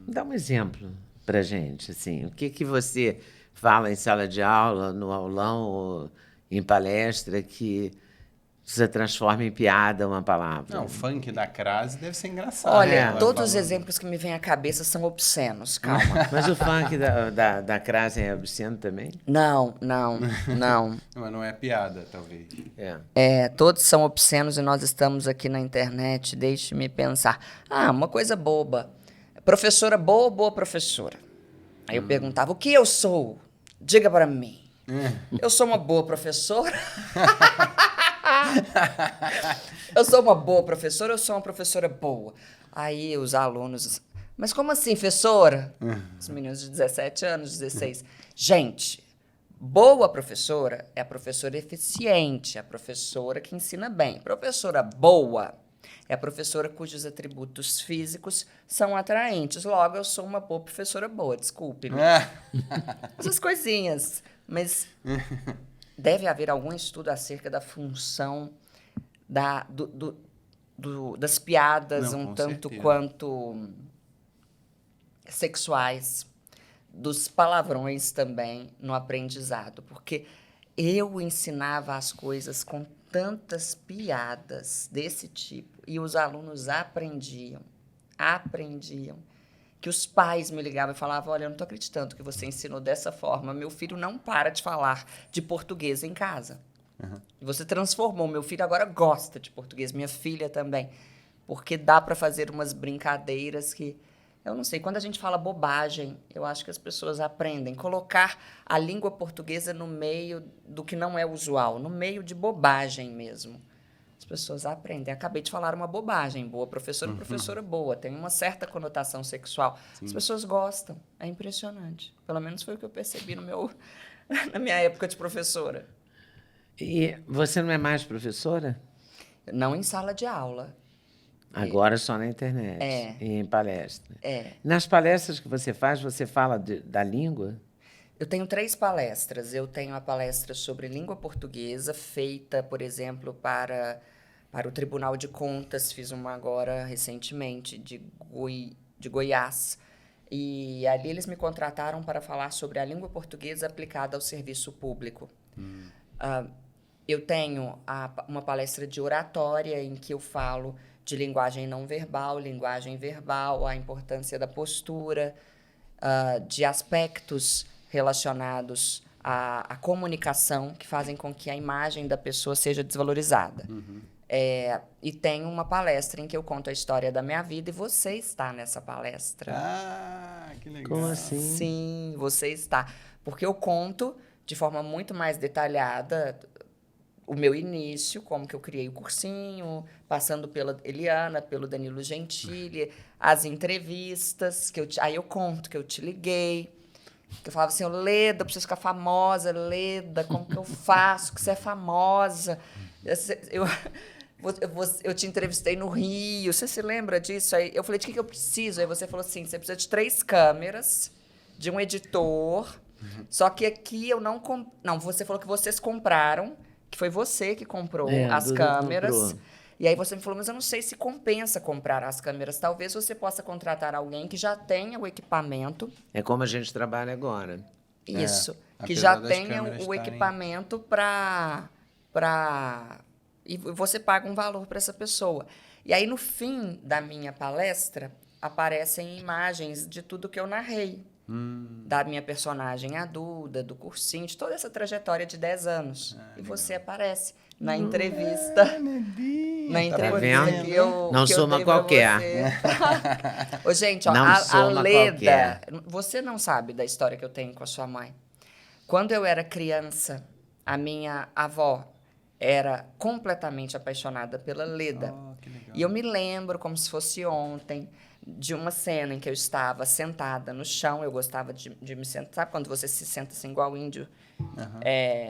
Dá um exemplo pra gente, assim, o que você fala em sala de aula, no aulão, ou em palestra, que você transforma em piada uma palavra? Não, o funk da crase deve ser engraçado. Olha, todos os exemplos que me vêm à cabeça são obscenos, calma. Mas o funk da crase é obsceno também? Não. Mas não é piada, talvez. Todos são obscenos e nós estamos aqui na internet, deixe-me pensar. Uma coisa boba. Professora boa ou boa professora? Aí eu perguntava, o que eu sou? Diga para mim. Eu sou uma boa professora? Eu sou uma boa professora ou sou uma professora boa? Aí os alunos... Mas como assim, professora? Os meninos de 17 anos, 16. Gente, boa professora é a professora eficiente, a professora que ensina bem. Professora boa... é a professora cujos atributos físicos são atraentes. Logo, eu sou uma boa professora boa, desculpe-me. Essas coisinhas. Mas deve haver algum estudo acerca da função das piadas, um tanto quanto sexuais, dos palavrões também no aprendizado. Porque eu ensinava as coisas com tantas piadas desse tipo e os alunos aprendiam, que os pais me ligavam e falavam, olha, eu não estou acreditando que você ensinou dessa forma, meu filho não para de falar de português em casa. Você transformou, meu filho agora gosta de português, minha filha também, porque dá para fazer umas brincadeiras que... Eu não sei, quando a gente fala bobagem, eu acho que as pessoas aprendem. Colocar a língua portuguesa no meio do que não é usual, no meio de bobagem mesmo. As pessoas aprendem. Acabei de falar uma bobagem. Boa professora, professora boa. Tem uma certa conotação sexual. Sim. As pessoas gostam. É impressionante. Pelo menos foi o que eu percebi na minha época de professora. E você não é mais professora? Não em sala de aula. Agora só na internet e em palestra. Nas palestras que você faz, você fala da língua? Eu tenho 3 palestras. Eu tenho a palestra sobre língua portuguesa, feita, por exemplo, para o Tribunal de Contas. Fiz uma agora recentemente, de Goiás. E ali eles me contrataram para falar sobre a língua portuguesa aplicada ao serviço público. Eu tenho uma palestra de oratória em que eu falo de linguagem não verbal, linguagem verbal, a importância da postura, de aspectos relacionados à comunicação que fazem com que a imagem da pessoa seja desvalorizada. E tem uma palestra em que eu conto a história da minha vida e você está nessa palestra. Ah, que legal. Como assim? Sim, você está. Porque eu conto de forma muito mais detalhada o meu início, como que eu criei o cursinho, passando pela Eliana, pelo Danilo Gentili, as entrevistas, aí eu conto que eu te liguei, que eu falava assim, Leda, eu preciso ficar famosa, Leda, como que eu faço, que você é famosa? Eu te entrevistei no Rio, você se lembra disso? Aí eu falei, de que eu preciso? Aí você falou assim, você precisa de 3 câmeras, de um editor, só que aqui eu não... Não, você falou que vocês compraram, que foi você que comprou as Duda câmeras. comprou. E aí você me falou, mas eu não sei se compensa comprar as câmeras. Talvez você possa contratar alguém que já tenha o equipamento. É como a gente trabalha agora. Isso. Que apesar já das tenha câmeras o estarem- equipamento e você paga um valor para essa pessoa. E aí, no fim da minha palestra, aparecem imagens de tudo que eu narrei. Da minha personagem, a Duda, do cursinho, de toda essa trajetória de 10 anos. E você aparece na entrevista. Na entrevista vendo? que eu Não que eu sou uma dei pra qualquer. você. Ô, gente, ó, Não a sou uma Leda, qualquer. você não sabe da história que eu tenho com a sua mãe. Quando eu era criança, a minha avó era completamente apaixonada pela Leda. Oh, que legal. E eu me lembro, como se fosse ontem, de uma cena em que eu estava sentada no chão. Eu gostava de me sentar. Sabe quando você se senta assim, igual índio?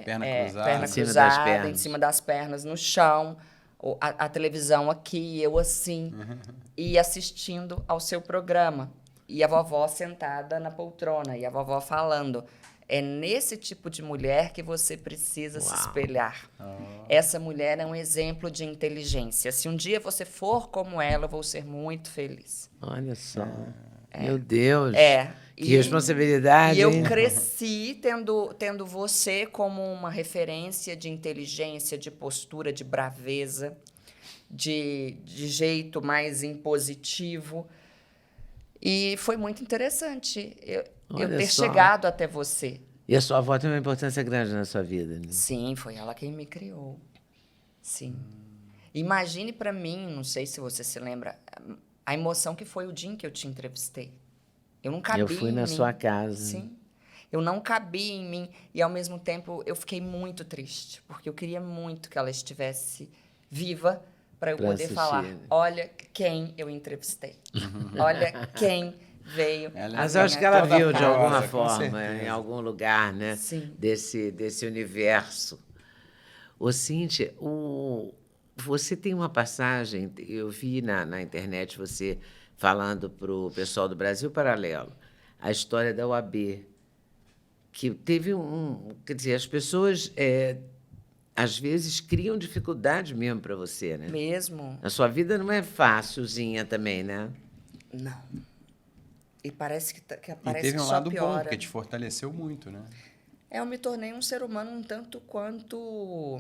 Perna cruzada. Perna Em cima das cruzada, pernas. em cima das pernas, no chão. A televisão aqui, eu assim. E assistindo ao seu programa. E a vovó sentada na poltrona. E a vovó falando... É nesse tipo de mulher que você precisa se espelhar. Essa mulher é um exemplo de inteligência. Se um dia você for como ela, eu vou ser muito feliz. Olha só. Meu Deus. Que E responsabilidade. eu hein? cresci tendo você como uma referência de inteligência, de postura, de braveza, de jeito mais impositivo. E foi muito interessante eu Olha ter só. chegado até você. E a sua avó tem uma importância grande na sua vida. Né? Sim, foi ela quem me criou. Sim. Imagine para mim, não sei se você se lembra, a emoção que foi o dia em que eu te entrevistei. Eu não cabia Eu fui em na mim. sua casa. Sim. Eu não cabia em mim e, ao mesmo tempo, eu fiquei muito triste, porque eu queria muito que ela estivesse viva para eu Pra poder assistir, falar, né? olha quem eu entrevistei. Olha quem veio. Ela Mas é eu acho que ela toda viu de prosa, alguma com forma, certeza. em algum lugar, né? Sim. Desse universo. Ô, Cíntia, você tem uma passagem, eu vi na internet você falando para o pessoal do Brasil Paralelo, a história da OAB, que teve quer dizer, as pessoas, às vezes, criam dificuldade mesmo para você, né? Mesmo? A sua vida não é fácilzinha também, né? Não. E parece que E parece teve que um só lado bom, piora. porque te fortaleceu muito, né? Eu me tornei um ser humano um tanto quanto...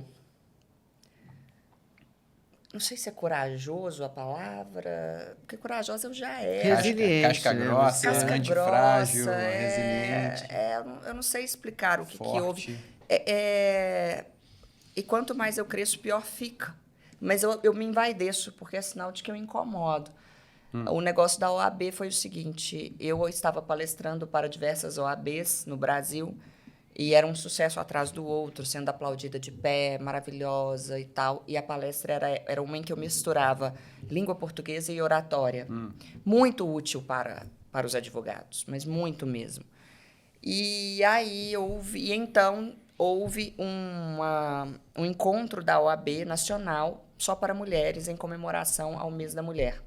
Não sei se é corajoso a palavra, porque corajosa eu já era. Resiliente, Casca né? grossa, Casca antifrágil, grossa, resiliente, eu não sei explicar o que forte. houve. E quanto mais eu cresço, pior fica. Mas eu me envaideço, porque é sinal de que eu incomodo. O negócio da OAB foi o seguinte, eu estava palestrando para diversas OABs no Brasil, e era um sucesso atrás do outro, sendo aplaudida de pé, maravilhosa e tal. E a palestra era uma em que eu misturava língua portuguesa e oratória. Muito útil para os advogados, mas muito mesmo. E aí então houve um encontro da OAB nacional só para mulheres em comemoração ao Mês da Mulher.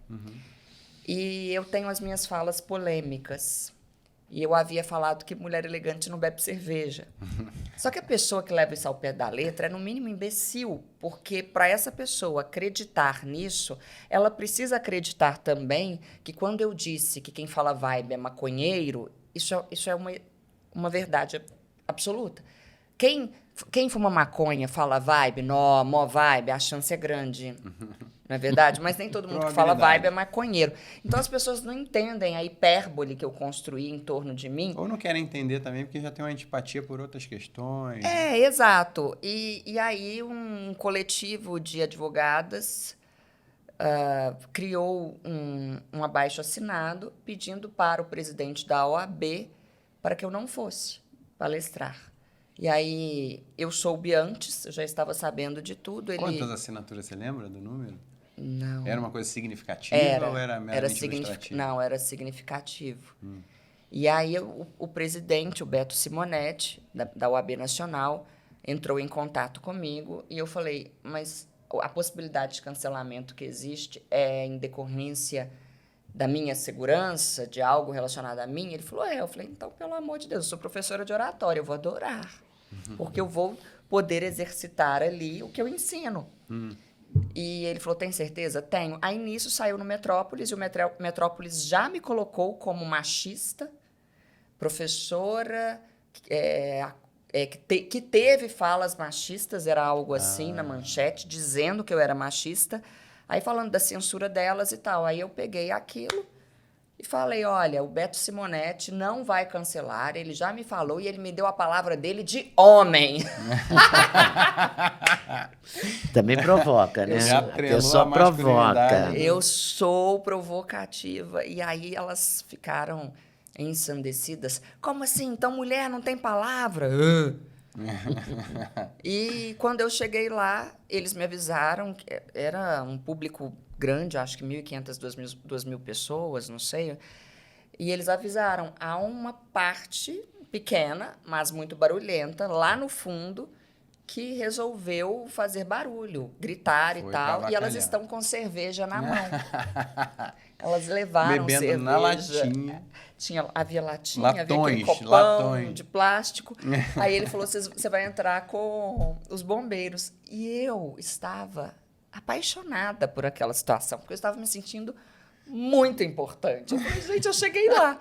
E eu tenho as minhas falas polêmicas. E eu havia falado que mulher elegante não bebe cerveja. Só que a pessoa que leva isso ao pé da letra é, no mínimo, imbecil, porque para essa pessoa acreditar nisso, ela precisa acreditar também que quando eu disse que quem fala vibe é maconheiro, isso é uma verdade absoluta. Quem fuma maconha fala vibe, mó vibe, a chance é grande. Não é verdade? Mas nem todo mundo que fala vibe é maconheiro. Então as pessoas não entendem a hipérbole que eu construí em torno de mim. Ou não querem entender também, porque já tem uma antipatia por outras questões. Exato. E aí um coletivo de advogadas criou um abaixo-assinado pedindo para o presidente da OAB para que eu não fosse palestrar. E aí eu soube antes, eu já estava sabendo de tudo. Ele... Quantas assinaturas você lembra do número? Não. Era uma coisa significativa ou era meramente ilustrativa? Não, era significativo. E aí o presidente, o Beto Simonetti, da OAB Nacional, entrou em contato comigo e eu falei, mas a possibilidade de cancelamento que existe é em decorrência da minha segurança, de algo relacionado a mim? Ele falou, eu falei, então, pelo amor de Deus, eu sou professora de oratória, eu vou adorar, porque eu vou poder exercitar ali o que eu ensino. E ele falou, tem certeza? Tenho. Aí, nisso, saiu no Metrópolis, e o Metrópolis já me colocou como machista, professora, que teve falas machistas, era algo assim na manchete, dizendo que eu era machista, aí falando da censura delas e tal. Aí eu peguei aquilo e falei, olha, o Beto Simonetti não vai cancelar, ele já me falou e ele me deu a palavra dele de homem. Também provoca, né? Já A pessoa a provoca. masculinidade. Eu sou provocativa. E aí elas ficaram ensandecidas. Como assim? Então mulher não tem palavra? E quando eu cheguei lá, eles me avisaram que era um público grande, acho que 1.500, 2.000 pessoas, não sei. E eles avisaram, há uma parte pequena, mas muito barulhenta, lá no fundo, que resolveu fazer barulho, gritar e Foi tal. pra E elas avacalhar. estão com cerveja na mão. Elas levaram Bebendo cerveja. na latinha. Havia latinha, havia aquele Latões, copão latões. de plástico. Aí ele falou, você vai entrar com os bombeiros. E eu estava apaixonada por aquela situação, porque eu estava me sentindo muito importante. Eu falei, gente, eu cheguei lá.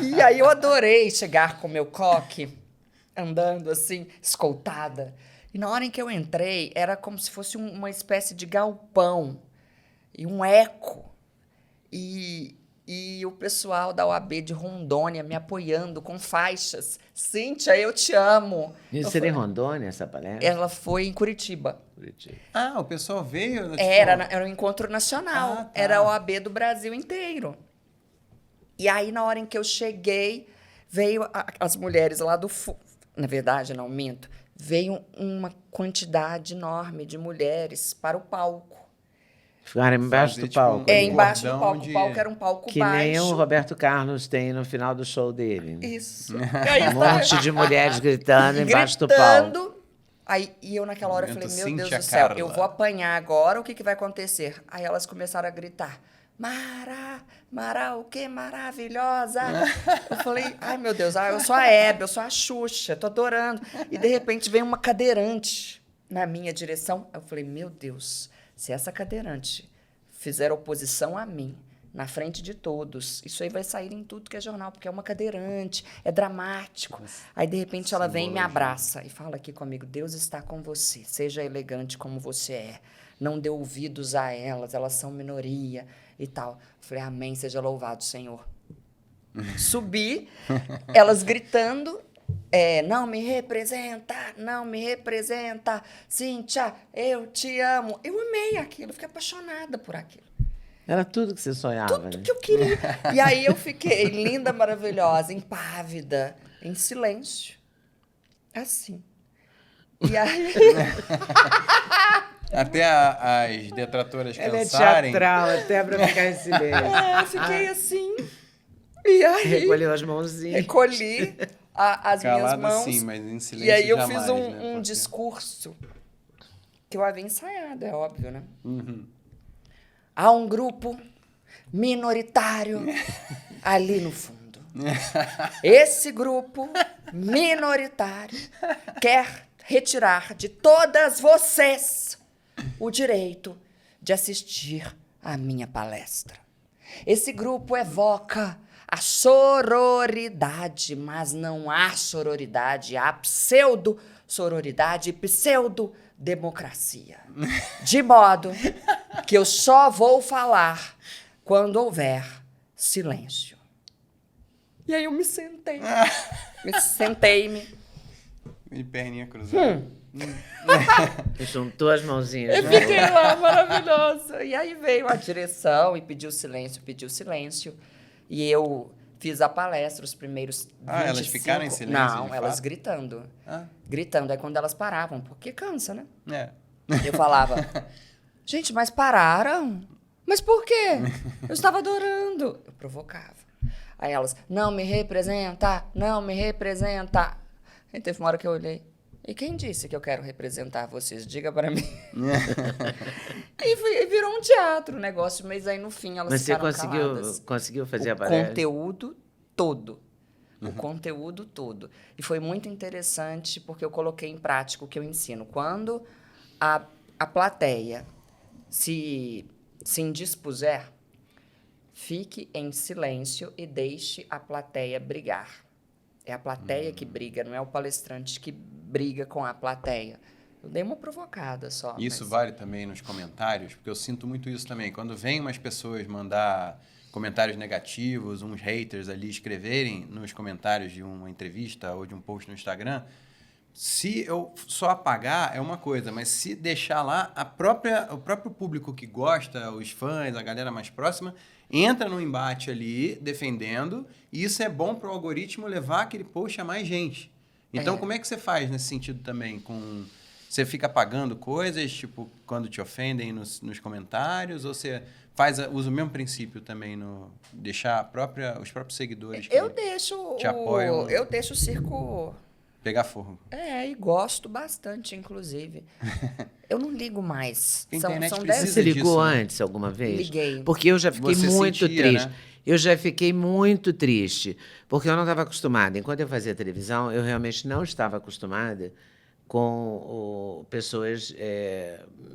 E aí eu adorei chegar com o meu coque, andando assim, escoltada. E na hora em que eu entrei, era como se fosse uma espécie de galpão e um eco. E o pessoal da OAB de Rondônia me apoiando com faixas. Cíntia, eu te amo. Isso seria em Rondônia, essa palestra? Ela foi em Curitiba. Curitiba. Ah, o pessoal veio? Tipo... Era um encontro nacional. Ah, tá. Era a OAB do Brasil inteiro. E aí, na hora em que eu cheguei, veio as mulheres lá do... Na verdade, não, minto. Veio uma quantidade enorme de mulheres para o palco. Ficaram embaixo Fazer, do palco. tipo, Embaixo do cordão palco. de- O palco era um palco Que baixo. nem o Roberto Carlos tem no final do show dele. Isso. E aí, Um monte de mulheres gritando embaixo do palco. gritando. Aí, e eu naquela hora Momento falei, meu Deus Cíntia do céu, Carla. eu vou apanhar agora, o que vai acontecer? Aí elas começaram a gritar, Mara, o que maravilhosa. Eu falei, ai meu Deus, eu sou a Hebe, eu sou a Xuxa, tô adorando. E de repente vem uma cadeirante na minha direção. Eu falei, meu Deus, se essa cadeirante fizer oposição a mim, na frente de todos, isso aí vai sair em tudo que é jornal, porque é uma cadeirante, é dramático. Aí, de repente, ela vem e me abraça e fala aqui comigo, Deus está com você, seja elegante como você é, não dê ouvidos a elas são minoria e tal. Eu falei, amém, seja louvado, Senhor. Subi, elas gritando, não me representa, Cíntia, eu te amo. Eu amei aquilo, fiquei apaixonada por aquilo. Era tudo que você sonhava, Tudo né? que eu queria. E aí eu fiquei linda, maravilhosa, impávida, em silêncio. Assim. E aí... Até as detratoras Ela é cansarem. teatral, até pra ficar em silêncio. eu fiquei assim. E aí... Recolheu as mãozinhas. Recolhi as minhas Calada mãos. sim, mas em silêncio E aí eu jamais, fiz um né? Porque- discurso que eu havia ensaiado, é óbvio, né? Uhum. Há um grupo minoritário ali no fundo. Esse grupo minoritário quer retirar de todas vocês o direito de assistir à minha palestra. Esse grupo evoca a sororidade, mas não há sororidade, há pseudo-sororidade e pseudo-democracia. De modo que eu só vou falar quando houver silêncio. E aí eu me sentei. Sentei-me. E perninha cruzada. Juntou as mãozinhas. Eu né? fiquei lá, maravilhosa. E aí veio a direção e pediu silêncio. E eu Fiz a palestra, os primeiros 25... elas ficaram em silêncio, Não, de elas fato? gritando. Ah, Gritando. Aí quando elas paravam, porque cansa, né? é. Eu falava, gente, mas pararam? Mas por quê? Eu estava adorando. Eu provocava. Aí elas, não me representa, não me representa. Aí teve uma hora que eu olhei, e quem disse que eu quero representar vocês? Diga para mim. E virou um teatro o negócio, mas aí no fim elas Mas você ficaram caladas. conseguiu fazer a O palestra? conteúdo todo. O conteúdo todo. E foi muito interessante porque eu coloquei em prática o que eu ensino. Quando a plateia se indispuser, fique em silêncio e deixe a plateia brigar. É a plateia que briga, não é o palestrante que briga com a plateia. Eu dei uma provocada só. Isso mas... vale também nos comentários, porque eu sinto muito isso também. Quando vem umas pessoas mandar comentários negativos, uns haters ali escreverem nos comentários de uma entrevista ou de um post no Instagram, se eu só apagar é uma coisa, mas se deixar lá, o próprio público que gosta, os fãs, a galera mais próxima, entra no embate ali, defendendo, e isso é bom para o algoritmo levar aquele post a mais gente. Então, como é que você faz nesse sentido também? Você fica apagando coisas, tipo, quando te ofendem nos comentários, ou você usa o mesmo princípio também no deixar os próprios seguidores Eu que deixo te apoiam eu deixo o circo... pegar fogo? E gosto bastante, inclusive. Eu não ligo mais. A internet São precisa 10 Você ligou disso, né? antes alguma vez? Liguei. Porque eu já fiquei Você muito sentia, triste. né? Eu já fiquei muito triste, porque eu não estava acostumada. Enquanto eu fazia televisão, eu realmente não estava acostumada com pessoas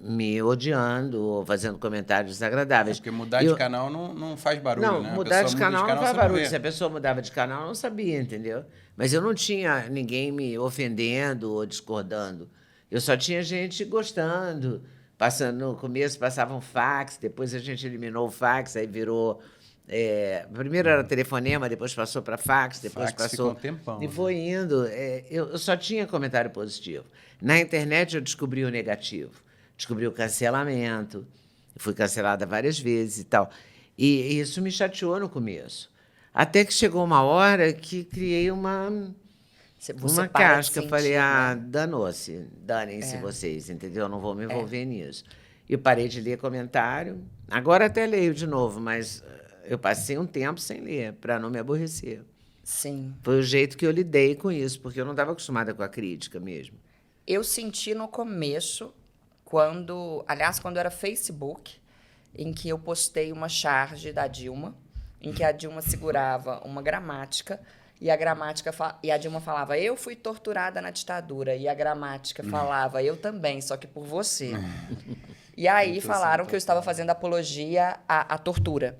me odiando ou fazendo comentários desagradáveis. Porque mudar de canal não faz barulho, Não, né? A mudar pessoa de muda canal não faz você barulho. vê. Se a pessoa mudava de canal, eu não sabia, entendeu? Mas eu não tinha ninguém me ofendendo ou discordando. Eu só tinha gente gostando. No começo passava um fax, depois a gente eliminou o fax, aí virou... primeiro era telefonema, depois passou para fax, depois Fax passou... ficou um tempão, E né? foi indo. Eu só tinha comentário positivo. Na internet eu descobri o negativo. Descobri o cancelamento. Fui cancelada várias vezes e tal. E isso me chateou no começo. Até que chegou uma hora que criei uma Você para de casca. Eu sentir, falei, né? danou-se, danem-se vocês, entendeu? Eu não vou me envolver nisso. Eu parei de ler comentário. Agora até leio de novo, mas eu passei um tempo sem ler, para não me aborrecer. Sim. Foi o jeito que eu lidei com isso, porque eu não estava acostumada com a crítica mesmo. Eu senti no começo, quando era Facebook, em que eu postei uma charge da Dilma, em que a Dilma segurava uma gramática, e a Dilma falava, eu fui torturada na ditadura, e a gramática falava, eu também, só que por você. E aí falaram que eu estava fazendo apologia à tortura.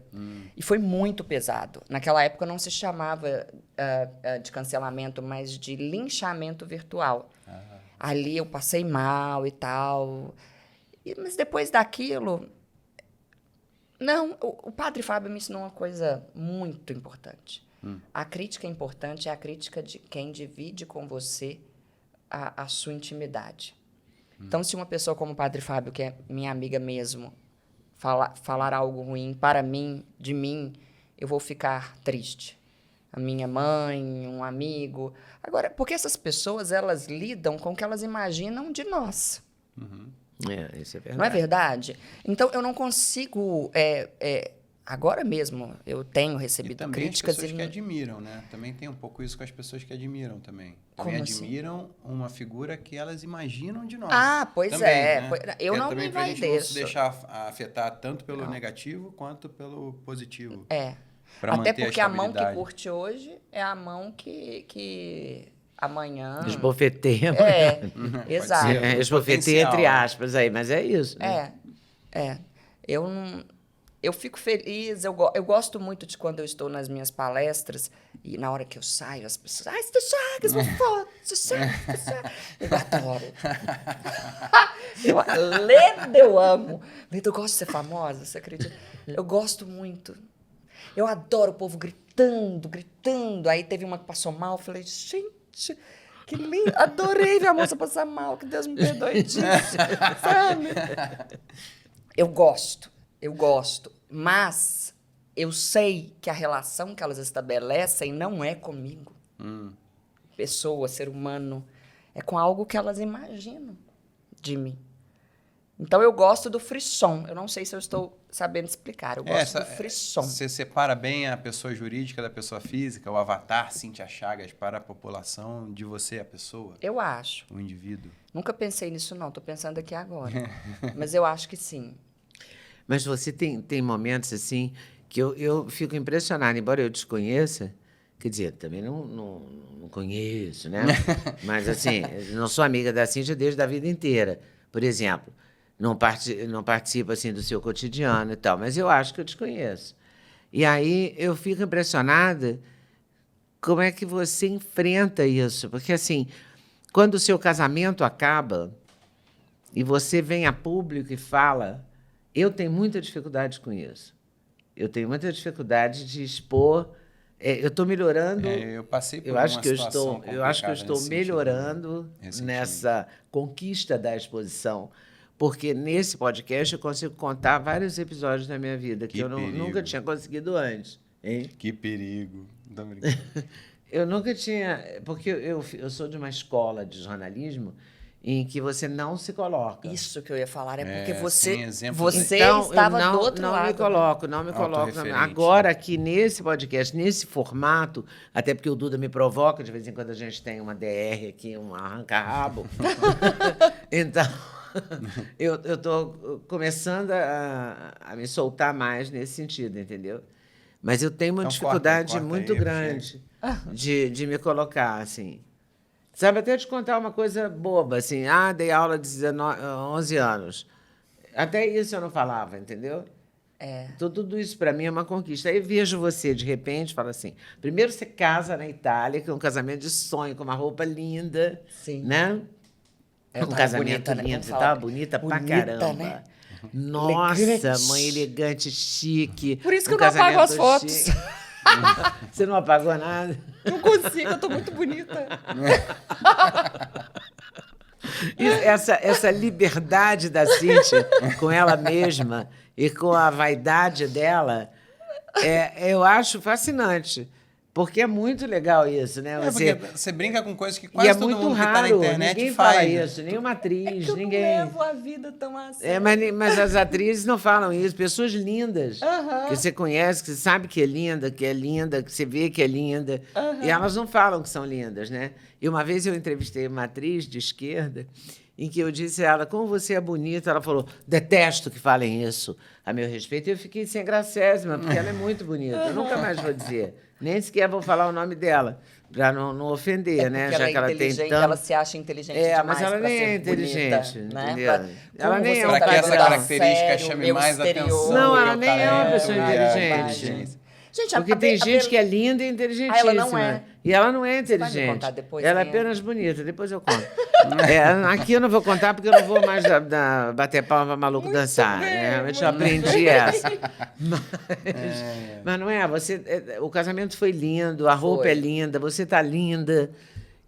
E foi muito pesado. Naquela época não se chamava de cancelamento, mas de linchamento virtual. Ali eu passei mal e tal. Mas depois daquilo... Não, o Padre Fábio me ensinou uma coisa muito importante. A crítica importante é a crítica de quem divide com você a sua intimidade. Então, se uma pessoa como o Padre Fábio, que é minha amiga mesmo, falar algo ruim para mim, de mim, eu vou ficar triste. A minha mãe, um amigo. Agora, porque essas pessoas, elas lidam com o que elas imaginam de nós. Isso é verdade. Não é verdade? Então, eu não consigo... agora mesmo, eu tenho E recebido também críticas... as pessoas que admiram, né? Também tem um pouco isso com as pessoas que admiram também. Também Como assim? admiram uma figura que elas imaginam de nós. Ah, pois também, é. né? Eu Que não também me pra gente não se envaideço. deixar afetar tanto pelo negativo quanto pelo positivo. Pra Até manter porque a mão que estabilidade. curte hoje é a mão que amanhã... Esbofeteia. Exato. ser. Esbofeteia entre Potencial, né? aspas aí, mas é isso. Né? Eu fico feliz, eu gosto muito de quando eu estou nas minhas palestras e na hora que eu saio, as pessoas... Ai, você chagas, uma foto, você chagas. Eu adoro. Leda eu amo. Leda, eu gosto de ser famosa, você acredita? Eu gosto muito. Eu adoro o povo gritando, gritando. Aí teve uma que passou mal, eu falei, gente... Que lindo, adorei ver a moça passar mal, que Deus me perdoe disso, sabe? Eu gosto, mas eu sei que a relação que elas estabelecem não é comigo. Pessoa, ser humano, é com algo que elas imaginam de mim. Então, eu gosto do frisson. Eu não sei se eu estou sabendo explicar. Eu gosto do frisson. Você separa bem a pessoa jurídica da pessoa física, o avatar Cíntia Chagas para a população, de você, a pessoa? Eu acho. O indivíduo? Nunca pensei nisso, não. Estou pensando aqui agora. Mas eu acho que sim. Mas você tem momentos assim que eu fico impressionada, embora eu desconheça, quer dizer, também não conheço, né? Mas assim, não sou amiga da Cíntia desde a vida inteira. Por exemplo, não participo assim do seu cotidiano e tal, mas eu acho que eu te conheço. E aí eu fico impressionada como é que você enfrenta isso, porque assim, quando o seu casamento acaba e você vem a público e fala, eu tenho muita dificuldade com isso. Eu tenho muita dificuldade de expor. Eu estou melhorando. Eu passei por eu uma acho que situação eu acho que eu estou nesse melhorando sentido, nessa conquista da exposição, porque nesse podcast eu consigo contar vários episódios da minha vida que eu nunca tinha conseguido antes. Hein? Que perigo. Não tô brincando. Eu nunca tinha... Porque eu sou de uma escola de jornalismo em que você não se coloca. Isso que eu ia falar. É porque sem você exemplos, Então, estava eu do outro lado. Não me coloco. Autorreferente, Agora, aqui nesse podcast, nesse formato, até porque o Duda me provoca, de vez em quando a gente tem uma DR aqui, um arranca-rabo. Então, eu estou começando a me soltar mais nesse sentido, entendeu? Mas eu tenho uma Então, dificuldade corta muito aí, grande de me colocar, assim. Sabe, até te contar uma coisa boba, assim. Dei aula de 11 anos. Até isso eu não falava, entendeu? Tudo isso, para mim, é uma conquista. Aí vejo você, de repente, fala assim... Primeiro você casa na Itália, que é um casamento de sonho, com uma roupa linda. Sim. Né? Eu Um tava casamento bonita, né? lindo. Vamos Você falar. estava bonita pra Bonita, caramba. né? Nossa, Elegante. mãe elegante, chique. Por isso que Um eu não apago as casamento fotos. chique. Você não apagou nada? Não consigo, eu tô muito bonita. E essa liberdade da Cíntia com ela mesma e com a vaidade dela, eu acho fascinante. Porque é muito legal isso, né? Porque você brinca com coisas que E quase é todo muito mundo que tá na raro, internet ninguém faz. fala isso, nenhuma atriz, Eu ninguém. não levo a vida tão a sério. Mas as atrizes não falam isso, pessoas lindas, que você conhece, que você sabe que é linda, que você vê que é linda, e elas não falam que são lindas, né? E uma vez eu entrevistei uma atriz de esquerda, em que eu disse a ela, como você é bonita, ela falou, detesto que falem isso a meu respeito, e eu fiquei sem gracésima, porque ela é muito bonita, eu nunca mais vou dizer, nem sequer vou falar o nome dela, para não ofender, né? Já que ela tem inteligente, tanto... ela se acha inteligente demais mas ela pra nem ser é inteligente, bonita, né? entendeu? Ela Como nem você é um Pra tá que essa levando a característica sério, chame meu mais exterior. atenção. Não, do ela meu nem é uma talento pessoa e a inteligente. inteligência. Gente, Porque tem gente que é linda e inteligentíssima. Ela não é. E ela não é Você vai me inteligente. contar depois Ela é quem é? apenas bonita. Depois eu conto. Aqui eu não vou contar porque eu não vou mais bater palma para maluco dançar. bem, Realmente eu muito aprendi essa. Mas não é. O casamento foi lindo, a roupa Foi. é linda, você está linda.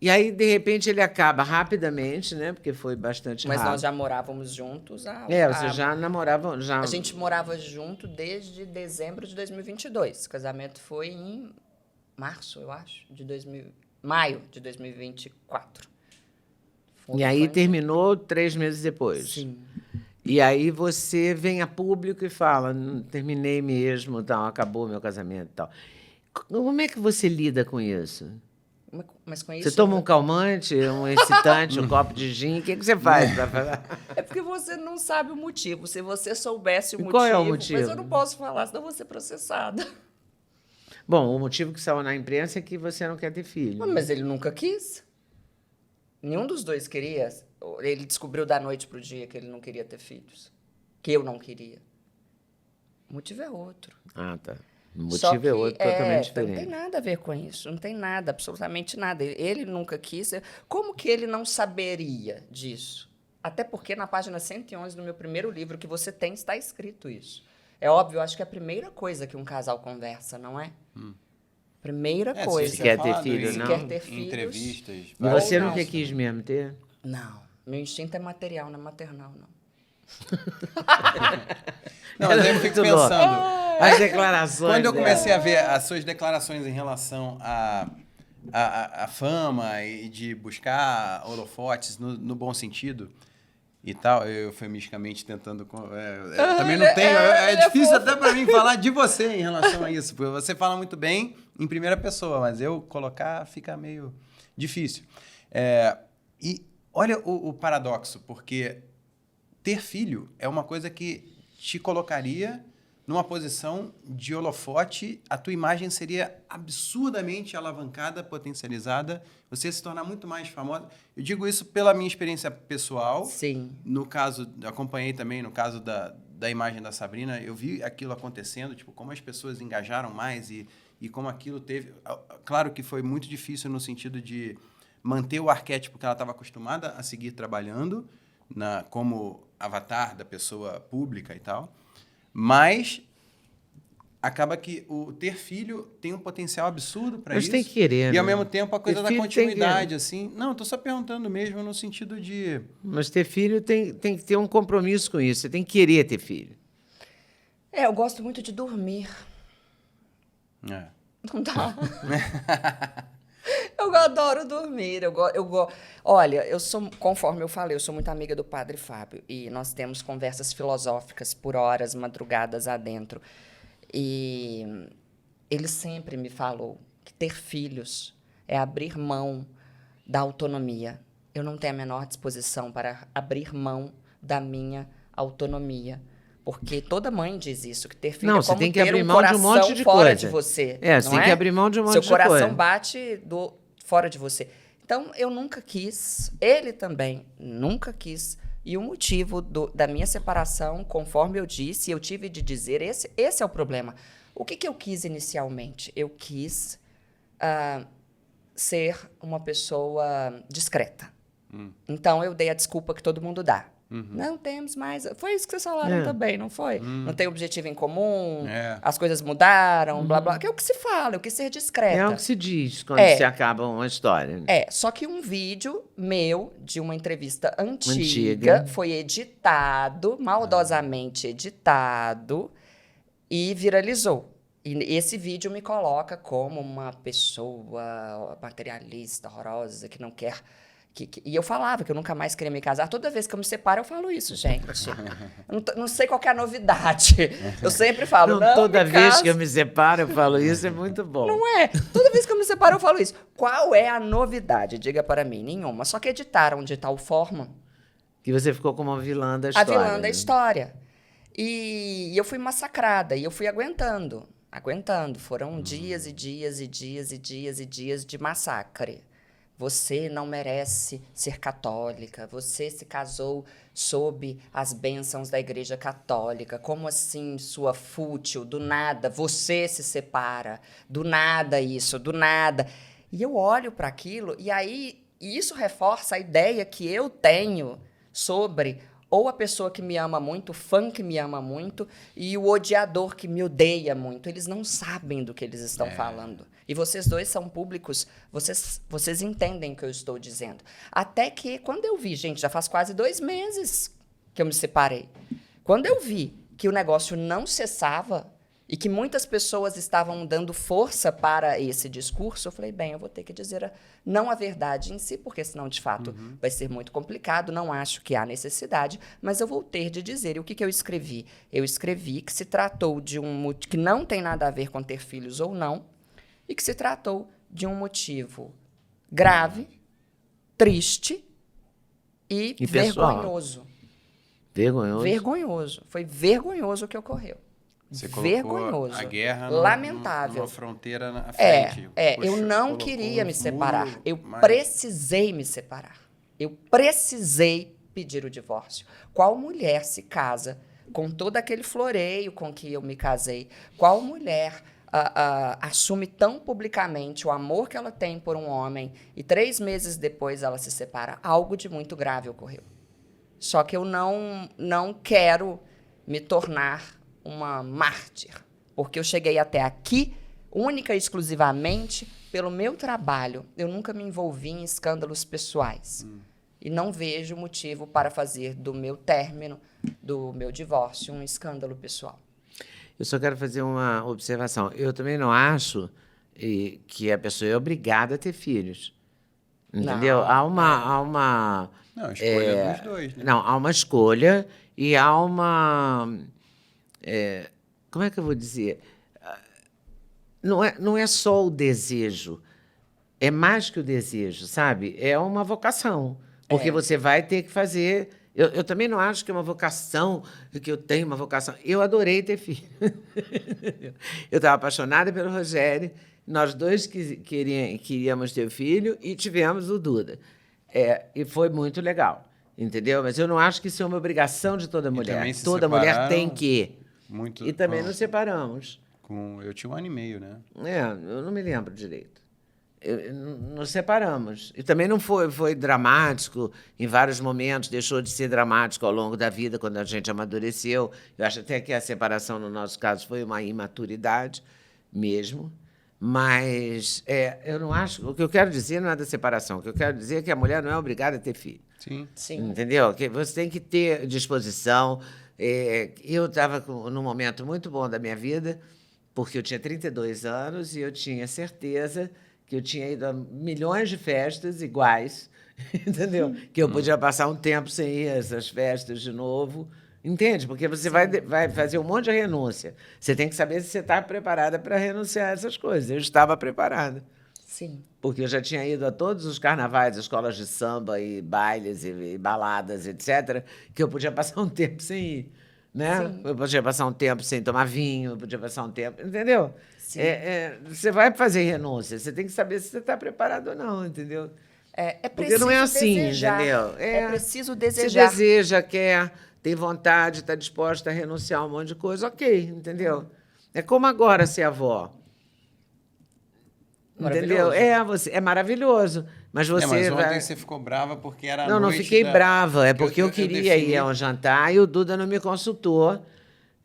E aí, de repente, ele acaba rapidamente, né? Porque foi bastante Mas rápido. nós já morávamos juntos. Vocês já namoravam... A gente morava junto desde dezembro de 2022. O casamento foi em março, eu acho, maio de 2024. E aí terminou 3 meses depois. Sim. E aí você vem a público e fala, terminei mesmo, tal, acabou meu casamento e tal. Como é que você lida com isso? Mas com isso... Você toma um calmante, um excitante, um copo de gin, o que você faz para falar? É porque você não sabe o motivo. Se você soubesse o motivo... Qual é o motivo? Mas eu não posso falar, senão eu vou ser processada. Bom, o motivo que saiu na imprensa é que você não quer ter filho. Mas ele nunca quis. Nenhum dos dois queria. Ele descobriu da noite pro dia que ele não queria ter filhos. Que eu não queria. O motivo é outro. Ah, tá. O Só motivo que, é outro, totalmente Não diferente. tem nada a ver com isso. Não tem nada, absolutamente nada. Ele nunca quis. Como que ele não saberia disso? Até porque na página 111 do meu primeiro livro que você tem, está escrito isso. É óbvio, eu acho que é a primeira coisa que um casal conversa, não é? Primeira coisa. Se quer ter filho, Se não? quer ter filhos. Entrevistas. E Ou você não. nunca quis mesmo ter? Não. Meu instinto é material, não é maternal, não. Não, mas aí eu fico Muito bom. pensando, as declarações. Quando eu dela. comecei a ver as suas declarações em relação à fama e de buscar holofotes no bom sentido e tal, eu eufemisticamente tentando... também não tenho... É difícil até para mim falar de você em relação a isso, porque você fala muito bem em primeira pessoa, mas eu colocar fica meio difícil. E olha o paradoxo, porque ter filho é uma coisa que te colocaria numa posição de holofote, a tua imagem seria absurdamente alavancada, potencializada, você ia se tornar muito mais famosa. Eu digo isso pela minha experiência pessoal. Sim. No caso, acompanhei também, no caso da imagem da Sabrina, eu vi aquilo acontecendo, tipo, como as pessoas engajaram mais e como aquilo teve... Claro que foi muito difícil no sentido de manter o arquétipo que ela estava acostumada a seguir trabalhando, como avatar da pessoa pública e tal. Mas acaba que o ter filho tem um potencial absurdo para isso. Mas tem que querer, E, ao né? mesmo tempo, a coisa Ter da filho continuidade, assim... Não, estou só perguntando mesmo no sentido de... Mas ter filho tem que ter um compromisso com isso. Você tem que querer ter filho. Eu gosto muito de dormir. Não dá. Eu adoro dormir. Olha, conforme eu falei, eu sou muito amiga do Padre Fábio. E nós temos conversas filosóficas por horas, madrugadas adentro. E ele sempre me falou que ter filhos é abrir mão da autonomia. Eu não tenho a menor disposição para abrir mão da minha autonomia. Porque toda mãe diz isso, que ter filho é Não, você como tem que ter abrir um mão de um coração monte de fora coisa. de você. Você não tem que abrir mão de um monte de coisa. Seu coração bate fora de você. Então, eu nunca quis, ele também nunca quis. E o motivo da minha separação, conforme eu disse, eu tive de dizer, esse é o problema. O que eu quis inicialmente? Eu quis ser uma pessoa discreta. Então, eu dei a desculpa que todo mundo dá. Não temos mais... Foi isso que vocês falaram também, não foi? Não tem objetivo em comum, as coisas mudaram, blá, blá. Que é o que se fala, eu quis ser discreta. É o que se diz quando se acaba uma história. Né? Só que um vídeo meu, de uma entrevista antiga. Foi editado, maldosamente editado, e viralizou. E esse vídeo me coloca como uma pessoa materialista, horrorosa, que não quer... E eu falava que eu nunca mais queria me casar. Toda vez que eu me separo, eu falo isso, gente. Não sei qual que é a novidade. Eu sempre falo, não, toda vez que eu me separo, eu falo isso, é muito bom. Não é? Toda vez que eu me separo, eu falo isso. Qual é a novidade? Diga para mim. Nenhuma. Só que editaram de tal forma... Que você ficou como a vilã da história. A vilã da história. E eu fui massacrada. E eu fui aguentando. Foram dias e dias e dias e dias e dias de massacre. Você não merece ser católica. Você se casou sob as bênçãos da Igreja Católica. Como assim, sua fútil? Do nada, você se separa. Do nada isso, do nada. E eu olho para aquilo e aí isso reforça a ideia que eu tenho sobre ou a pessoa que me ama muito, o fã que me ama muito e o odiador que me odeia muito. Eles não sabem do que eles estão falando. E vocês dois são públicos, vocês entendem o que eu estou dizendo. Até que, quando eu vi, gente, já faz quase 2 meses que eu me separei. Quando eu vi que o negócio não cessava e que muitas pessoas estavam dando força para esse discurso, eu falei, bem, eu vou ter que dizer não a verdade em si, porque senão, de fato, vai ser muito complicado, não acho que há necessidade, mas eu vou ter de dizer. E o que eu escrevi? Eu escrevi que se tratou de que não tem nada a ver com ter filhos ou não, e que se tratou de um motivo grave, triste e vergonhoso. Vergonhoso. Foi vergonhoso o que ocorreu. Você colocou vergonhoso. A guerra lamentável. numa fronteira na frente. Eu não queria me separar. Eu precisei me separar. Eu precisei pedir o divórcio. Qual mulher se casa com todo aquele floreio com que eu me casei? Qual mulher assume tão publicamente o amor que ela tem por um homem e 3 meses depois ela se separa? Algo de muito grave ocorreu. Só que eu não quero me tornar uma mártir, porque eu cheguei até aqui única e exclusivamente pelo meu trabalho. Eu nunca me envolvi em escândalos pessoais. E não vejo motivo para fazer do meu término, do meu divórcio, um escândalo pessoal. Eu só quero fazer uma observação. Eu também não acho que a pessoa é obrigada a ter filhos. Entendeu? Não, Há uma Não, a escolha é dos dois, né? não, há uma escolha e há uma como é que eu vou dizer? Não é só o desejo, é mais que o desejo, sabe? É uma vocação, porque você vai ter que fazer. Eu também não acho que é uma vocação, que eu tenho uma vocação. Eu adorei ter filho. Eu estava apaixonada pelo Rogério, nós dois queríamos ter filho e tivemos o Duda. E foi muito legal, entendeu? Mas eu não acho que isso é uma obrigação de toda mulher. também se Toda mulher separaram tem que. muito E também nos separamos. eu tinha 1 ano e meio, né? Eu não me lembro direito. Nos separamos. E também não foi dramático em vários momentos, deixou de ser dramático ao longo da vida, quando a gente amadureceu. Eu acho até que a separação, no nosso caso, foi uma imaturidade mesmo. Mas eu não acho. O que eu quero dizer não é da separação. O que eu quero dizer é que a mulher não é obrigada a ter filho. Sim. Sim. Entendeu? Que você tem que ter disposição. Eu estava num momento muito bom da minha vida, porque eu tinha 32 anos e eu tinha certeza que eu tinha ido a milhões de festas iguais, entendeu? Que eu podia passar um tempo sem ir a essas festas de novo. Entende? Porque você vai fazer um monte de renúncia. Você tem que saber se você está preparada para renunciar a essas coisas. Eu estava preparada. Sim. Porque eu já tinha ido a todos os carnavais, escolas de samba e bailes e baladas, etc., que eu podia passar um tempo sem ir. Né? Sim. Eu podia passar um tempo sem tomar vinho, eu podia passar um tempo. Entendeu? Sim. Você vai fazer renúncia, você tem que saber se você está preparado ou não, entendeu? É Porque preciso não é assim, desejar. entendeu? É preciso Se desejar. deseja, quer, tem vontade, está disposta a renunciar a um monte de coisa, ok, entendeu? É como agora ser avó. Entendeu? Maravilhoso. É maravilhoso. Mas você mas ontem vai... você ficou brava porque era a Não noite fiquei brava. É porque eu queria defini- ir a um jantar e o Duda não me consultou.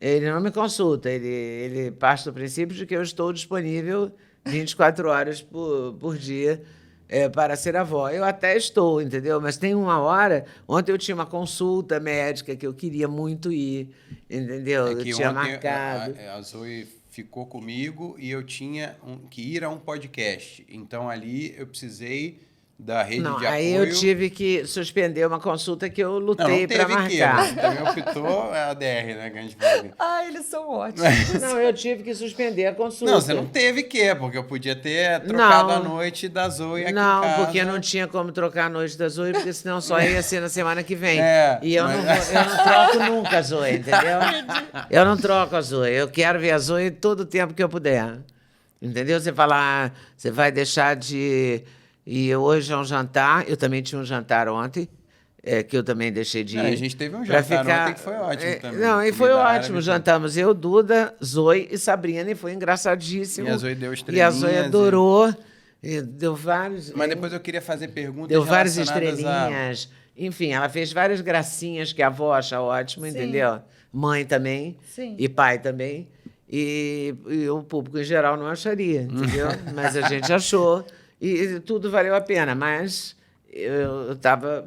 Ele não me consulta. Ele parte do princípio de que eu estou disponível 24 horas por dia para ser avó. Eu até estou, entendeu? Mas tem uma hora... Ontem eu tinha uma consulta médica que eu queria muito ir, entendeu? É Eu que tinha ontem marcado. a Zoe ficou comigo e eu tinha que ir a um podcast. Então, ali eu precisei da rede Não, de aí apoio. eu tive que suspender uma consulta que eu Não lutei para teve que, marcar. você também optou a DR, né, que a gente fala. Ai, eles são ótimos. Não, eu tive que suspender a consulta. Não, você não teve que, porque eu podia ter trocado Não. a noite da Zoe aqui em Não, casa. porque não tinha como trocar a noite da Zoe, porque senão só ia ser na semana que vem. E eu mas- não troco nunca a Zoe, entendeu? Eu não troco a Zoe. Eu quero ver a Zoe todo o tempo que eu puder. Entendeu? Você fala, você vai deixar de ir hoje a um jantar. Eu também tinha um jantar ontem, que eu também deixei de ir. A gente teve um pra jantar ontem que foi ótimo também. Não, e foi Comida ótimo. árabe, Jantamos eu, Duda, Zoe e Sabrina, e foi engraçadíssimo. E a Zoe deu E a estrelinhas Zoe adorou. E deu vários... Mas depois eu queria fazer perguntas Deu várias relacionadas estrelinhas. Enfim, ela fez várias gracinhas que a avó acha ótimo, Sim. entendeu? Mãe também. Sim. E pai também. E o público em geral não acharia, entendeu? Mas a gente achou. E tudo valeu a pena. Mas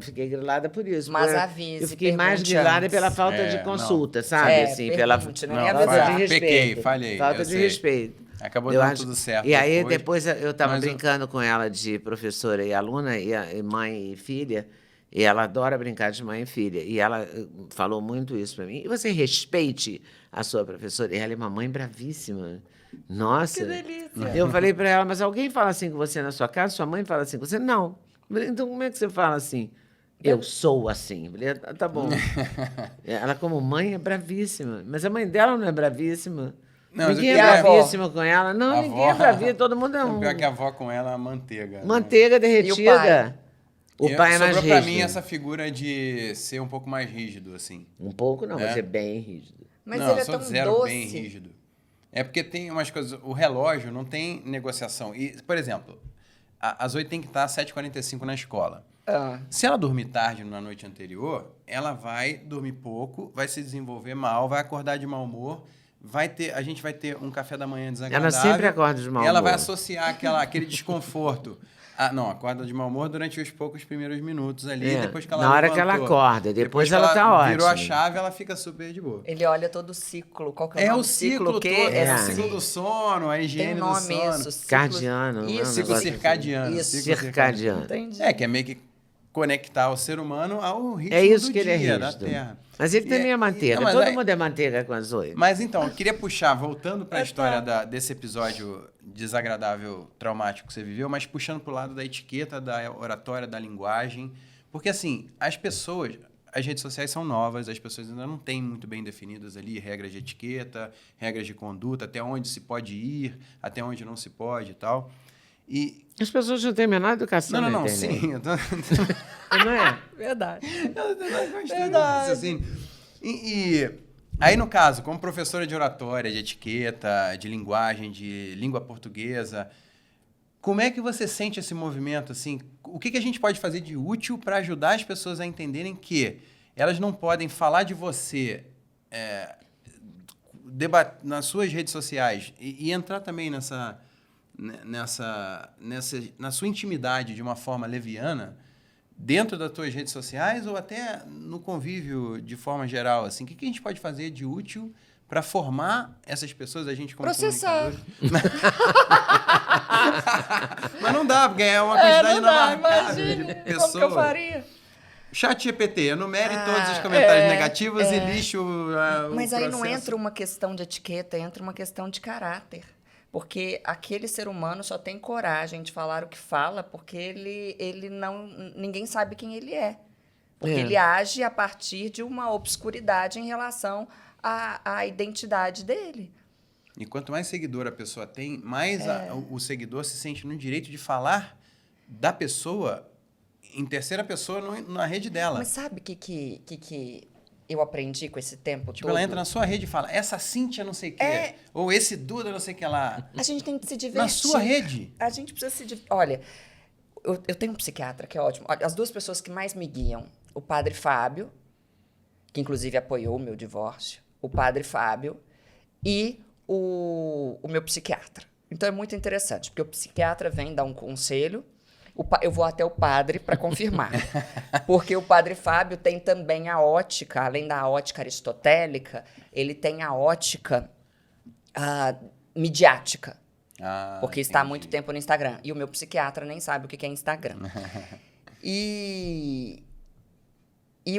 fiquei grilada por isso. Mas porque avise, eu fiquei mais pergunte grilada antes. pela falta de não. consulta, sabe? É, Pela pergunte, não Não, ia falta avisar. de respeito. Pequei, falhei, Falta eu de sei. respeito. Acabou Eu dando acho- tudo certo. E aí, depois eu estava Mas eu- brincando com ela de professora e aluna, e mãe e filha, e ela adora brincar de mãe e filha. E ela falou muito isso para mim. E você respeite a sua professora. E ela é uma mãe bravíssima. Nossa. Que delícia. Eu falei para ela, mas alguém fala assim com você na sua casa? Sua mãe fala assim com você? Não. Eu falei, então, como é que você fala assim? Eu sou assim. Eu falei, tá bom. Ela, como mãe, é bravíssima. Mas a mãe dela não é bravíssima. Não, mas Ninguém eu é queria- bravíssimo com ela. Não, A ninguém é avó- bravíssimo. Todo mundo é O um... pior que a avó com ela é a manteiga. né? Manteiga derretida. O pai é mais sobrou pra rígido. mim essa figura de ser um pouco mais rígido, assim. Um pouco não, É. mas é bem rígido. Mas não, ele é eu sou tão zero doce. bem rígido. É porque tem umas coisas... O relógio não tem negociação. E, por exemplo, a Zoe tem que estar às 7h45 na escola. Ah, Se ela dormir tarde na noite anterior, ela vai dormir pouco, vai se desenvolver mal, vai acordar de mau humor, a gente vai ter um café da manhã desagradável. Ela sempre acorda de mau Ela humor. vai associar aquele desconforto Não, acorda de mau humor durante os poucos primeiros minutos ali, depois que ela na hora que ela levantou. acorda, depois que ela tá ótima. Virou a chave, ela fica super de boa. Ele olha todo o ciclo. Qual que é o É nome? o ciclo todo, que é o ciclo do sono, a Tem higiene do nome sono. isso. Ciclo... Cardiano. Isso, Ciclo circadiano. Isso. Ciclo Circadiano. Entendi. Que é meio que conectar o ser humano ao ritmo É isso do que ele dia, é da rígido. Terra. Mas ele também é manteiga. mas Todo aí- mundo é manteiga com a Zoe. Mas então, eu queria puxar, voltando para a história desse episódio desagradável, traumático que você viveu, mas puxando para o lado da etiqueta, da oratória, da linguagem. Porque, assim, as redes sociais são novas, as pessoas ainda não têm muito bem definidas ali regras de etiqueta, regras de conduta, até onde se pode ir, até onde não se pode e tal. E... As pessoas não têm a menor educação na Não, internet. sim. Não é? Verdade. Verdade. Assim. E aí, no caso, como professora de oratória, de etiqueta, de linguagem, de língua portuguesa, como é que você sente esse movimento? Assim, o que a gente pode fazer de útil para ajudar as pessoas a entenderem que elas não podem falar de você nas suas redes sociais e entrar também na sua intimidade de uma forma leviana, dentro das tuas redes sociais ou até no convívio de forma geral, assim, o que a gente pode fazer de útil para formar essas pessoas, a gente como Processar. comunicador? Mas não dá, porque é uma quantidade inabarcável de pessoas. Como que eu faria? Chat GPT, enumere todos os comentários negativos e lixe o Mas aí não processo. entra uma questão de etiqueta, entra uma questão de caráter. Porque aquele ser humano só tem coragem de falar o que fala porque ele não... Ninguém sabe quem ele é. Porque ele age a partir de uma obscuridade em relação à identidade dele. E quanto mais seguidor a pessoa tem, mais o seguidor se sente no direito de falar da pessoa em terceira pessoa na rede dela. Mas sabe o que eu aprendi com esse tempo Tipo, todo? ela entra na sua rede e fala, essa Cíntia não sei o quê, ou esse Duda não sei o que lá. A gente tem que se divertir. Na sua rede. A gente precisa se divertir. Olha, eu tenho um psiquiatra que é ótimo. Olha, as duas pessoas que mais me guiam, o padre Fábio, que inclusive apoiou o meu divórcio, o padre Fábio e o meu psiquiatra. Então é muito interessante, porque o psiquiatra vem dar um conselho, eu vou até o padre para confirmar. Porque o padre Fábio tem também a ótica, além da ótica aristotélica, ele tem a ótica midiática. Porque está há muito tempo no Instagram. E o meu psiquiatra nem sabe o que é Instagram. E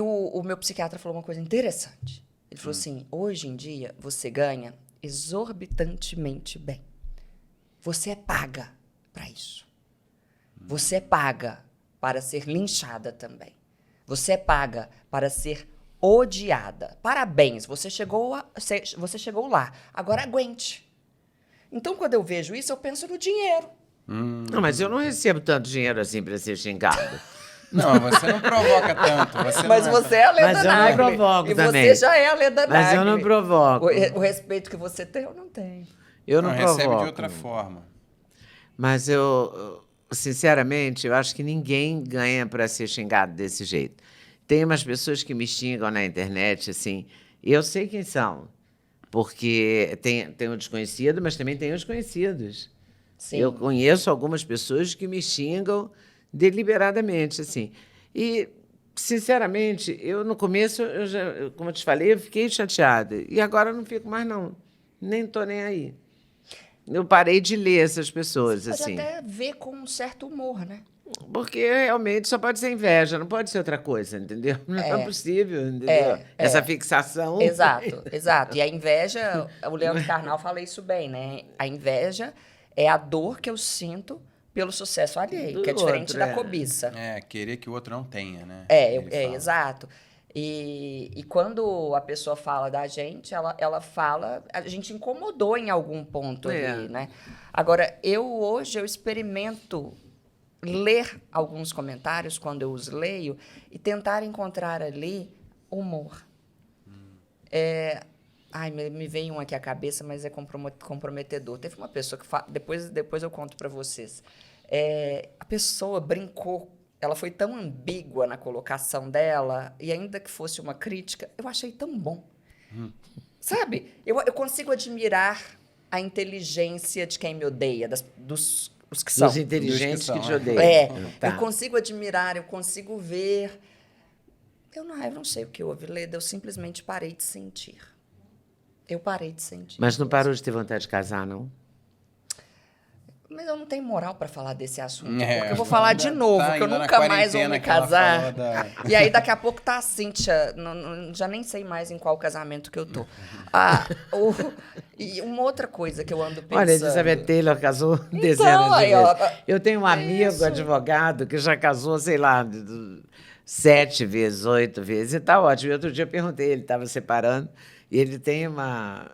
o meu psiquiatra falou uma coisa interessante. Ele falou assim, hoje em dia você ganha exorbitantemente bem. Você é paga para isso. Você é paga para ser linchada também. Você é paga para ser odiada. Parabéns, você chegou lá. Agora aguente. Então, quando eu vejo isso, eu penso no dinheiro. Não, mas eu não recebo tanto dinheiro assim para ser xingado. Não, você não provoca tanto. Mas você é a Leda Mas eu não Nagli. provoco E também. você já é a Leda Nagli. Mas eu não provoco. O respeito que você tem, eu não tenho. Eu não provoco. recebe de outra forma. Mas sinceramente, eu acho que ninguém ganha para ser xingado desse jeito. Tem umas pessoas que me xingam na internet, assim, e eu sei quem são. Porque tem o desconhecido, mas também tem os conhecidos. Sim. Eu conheço algumas pessoas que me xingam deliberadamente, assim. E, sinceramente, eu no começo, como eu te falei, eu fiquei chateada. E agora eu não fico mais, não. Nem estou nem aí. Eu parei de ler essas pessoas, Você pode assim. até ver com um certo humor, né? Porque realmente só pode ser inveja, não pode ser outra coisa, entendeu? Não é possível, entendeu? Essa fixação. Exato. E a inveja, o Leandro Carnal fala isso bem, né? A inveja é a dor que eu sinto pelo sucesso alheio, que é diferente outro, da cobiça. Querer que o outro não tenha, né? Exato. E quando a pessoa fala da gente, ela fala... A gente incomodou em algum ponto ali, né? Agora, hoje eu experimento ler alguns comentários, quando eu os leio, e tentar encontrar ali humor. Me veio um aqui à cabeça, mas é comprometedor. Teve uma pessoa que... Depois eu conto para vocês. A pessoa brincou. Ela foi tão ambígua na colocação dela, e ainda que fosse uma crítica, eu achei tão bom. Sabe? Eu consigo admirar a inteligência de quem me odeia, dos os que são. Dos inteligentes Dos que que te são, odeiam. É, eu consigo admirar, eu consigo ver. Eu não sei o que houve, Leda, eu simplesmente parei de sentir. Eu parei de sentir. Mas não parou de ter vontade de casar, não? Mas eu não tenho moral para falar desse assunto, É, porque eu vou falar de ainda novo, tá que eu ainda na nunca mais vou quarentena me que ela casar. falou da- E aí daqui a pouco tá a Cíntia, já nem sei mais em qual casamento que eu tô. Ah, e uma outra coisa que eu ando pensando... Olha, Elizabeth Taylor casou Então, dezenas de aí, ó, vezes. Eu tenho um amigo, isso. advogado, que já casou, sei lá, 7 vezes, 8 vezes, e tá ótimo. E outro dia eu perguntei, ele estava separando, e ele tem a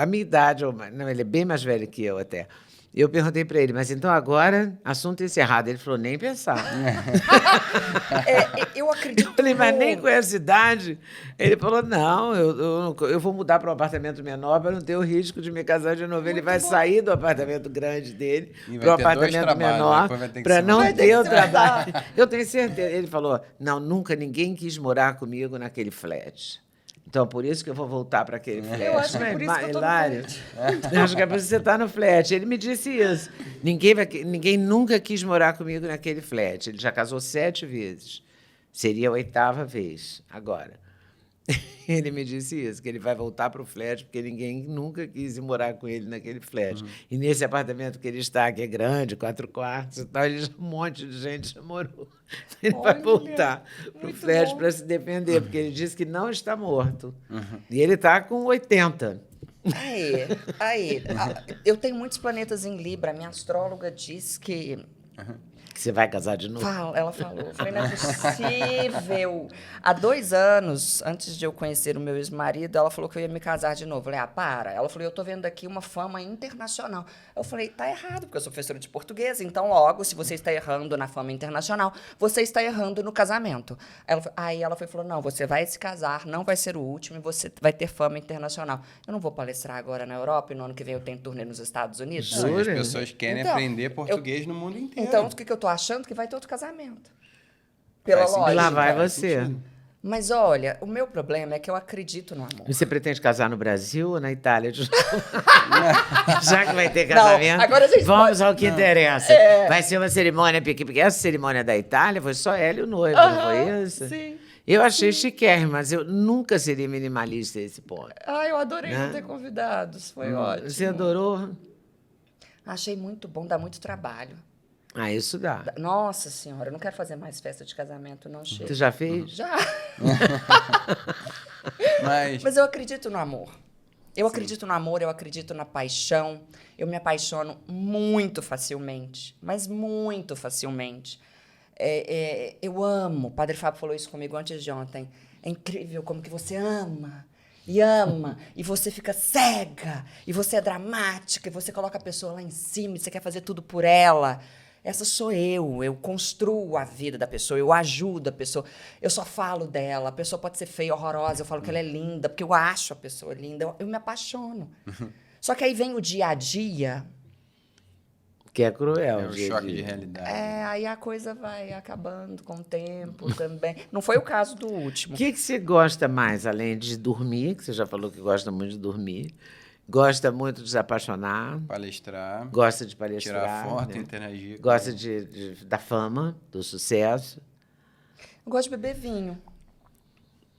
minha idade, não, ele é bem mais velho que eu até. E eu perguntei para ele, mas então agora, assunto encerrado. Ele falou, nem pensar. eu acredito Eu falei, mas nem muito. com essa idade? Ele falou, não, eu vou mudar para um apartamento menor para não ter o risco de me casar de novo. Ele vai sair do apartamento grande dele E vai para um ter dois apartamento trabalhos, menor depois vai ter que para se não mudar. Vai ter ter que o se trabalho. Eu tenho certeza. Ele falou, não, nunca ninguém quis morar comigo naquele flat. Então, por isso que eu vou voltar para aquele flat. Eu acho que é Não por isso que eu tô no hilário? Eu acho que é por isso que você está no flat. Ele me disse isso. Ninguém nunca quis morar comigo naquele flat. Ele já casou 7 vezes. Seria a 8ª vez, agora. Ele me disse isso, que ele vai voltar para o flat, porque ninguém nunca quis ir morar com ele naquele flat. E nesse apartamento que ele está, que é grande, 4 quartos e tal, um monte de gente já morou. Ele vai Olha, voltar para o muito flat bom. para se defender, porque ele disse que não está morto. E ele está com 80. Aí, eu tenho muitos planetas em Libra. Minha astróloga diz que... Que você vai casar de novo? Ela falou. Eu falei, não é possível. Há 2 anos, antes de eu conhecer o meu ex-marido, ela falou que eu ia me casar de novo. Eu falei, para. Ela falou, eu tô vendo aqui uma fama internacional. Eu falei, tá errado, porque eu sou professora de português, então logo, se você está errando na fama internacional, você está errando no casamento. Aí ela falou, não, você vai se casar, não vai ser o último, e você vai ter fama internacional. Eu não vou palestrar agora na Europa, e no ano que vem eu tenho turnê nos Estados Unidos. Jura? Não, e as pessoas querem Então, aprender português no mundo inteiro. Então, o que eu tô achando? Que vai ter outro casamento. Pela Faz sentido. lógica. Lá vai faz você. sentido. Mas olha, o meu problema é que eu acredito no amor. Você pretende casar no Brasil ou na Itália? Já que vai ter Não, casamento, agora a gente vamos ao que interessa. Vai ser uma cerimônia pequena, porque essa cerimônia da Itália foi só ela e o noivo, não foi isso? Sim. Eu achei chiquérrimo, mas eu nunca seria minimalista a esse ponto. Eu adorei Né? não ter convidados, foi ótimo. Você adorou? Achei muito bom, dá muito trabalho. Ah, isso dá. Nossa Senhora, eu não quero fazer mais festa de casamento, não chega. Você já fez? Já. Mas, Mas eu acredito no amor. Eu acredito no amor, eu acredito na paixão. Eu me apaixono muito facilmente, mas muito facilmente. Eu amo. O Padre Fábio falou isso comigo antes de ontem. É incrível como que você ama. E você fica cega, e você é dramática, e você coloca a pessoa lá em cima, e você quer fazer tudo por ela. Essa sou eu construo a vida da pessoa, eu ajudo a pessoa, eu só falo dela, a pessoa pode ser feia, horrorosa, eu falo que ela é linda, porque eu acho a pessoa linda, eu me apaixono. Só que aí vem o dia a dia, Que é cruel. é o dia a choque dia. de realidade. aí a coisa vai acabando com o tempo também. Não foi o caso do último. O que você gosta mais, além de dormir, que você já falou que gosta muito de dormir, gosta muito de se apaixonar, Palestrar, gosta de palestrar, tirar foto, né? interagir. com- Gosta da fama, do sucesso. Eu gosto de beber vinho.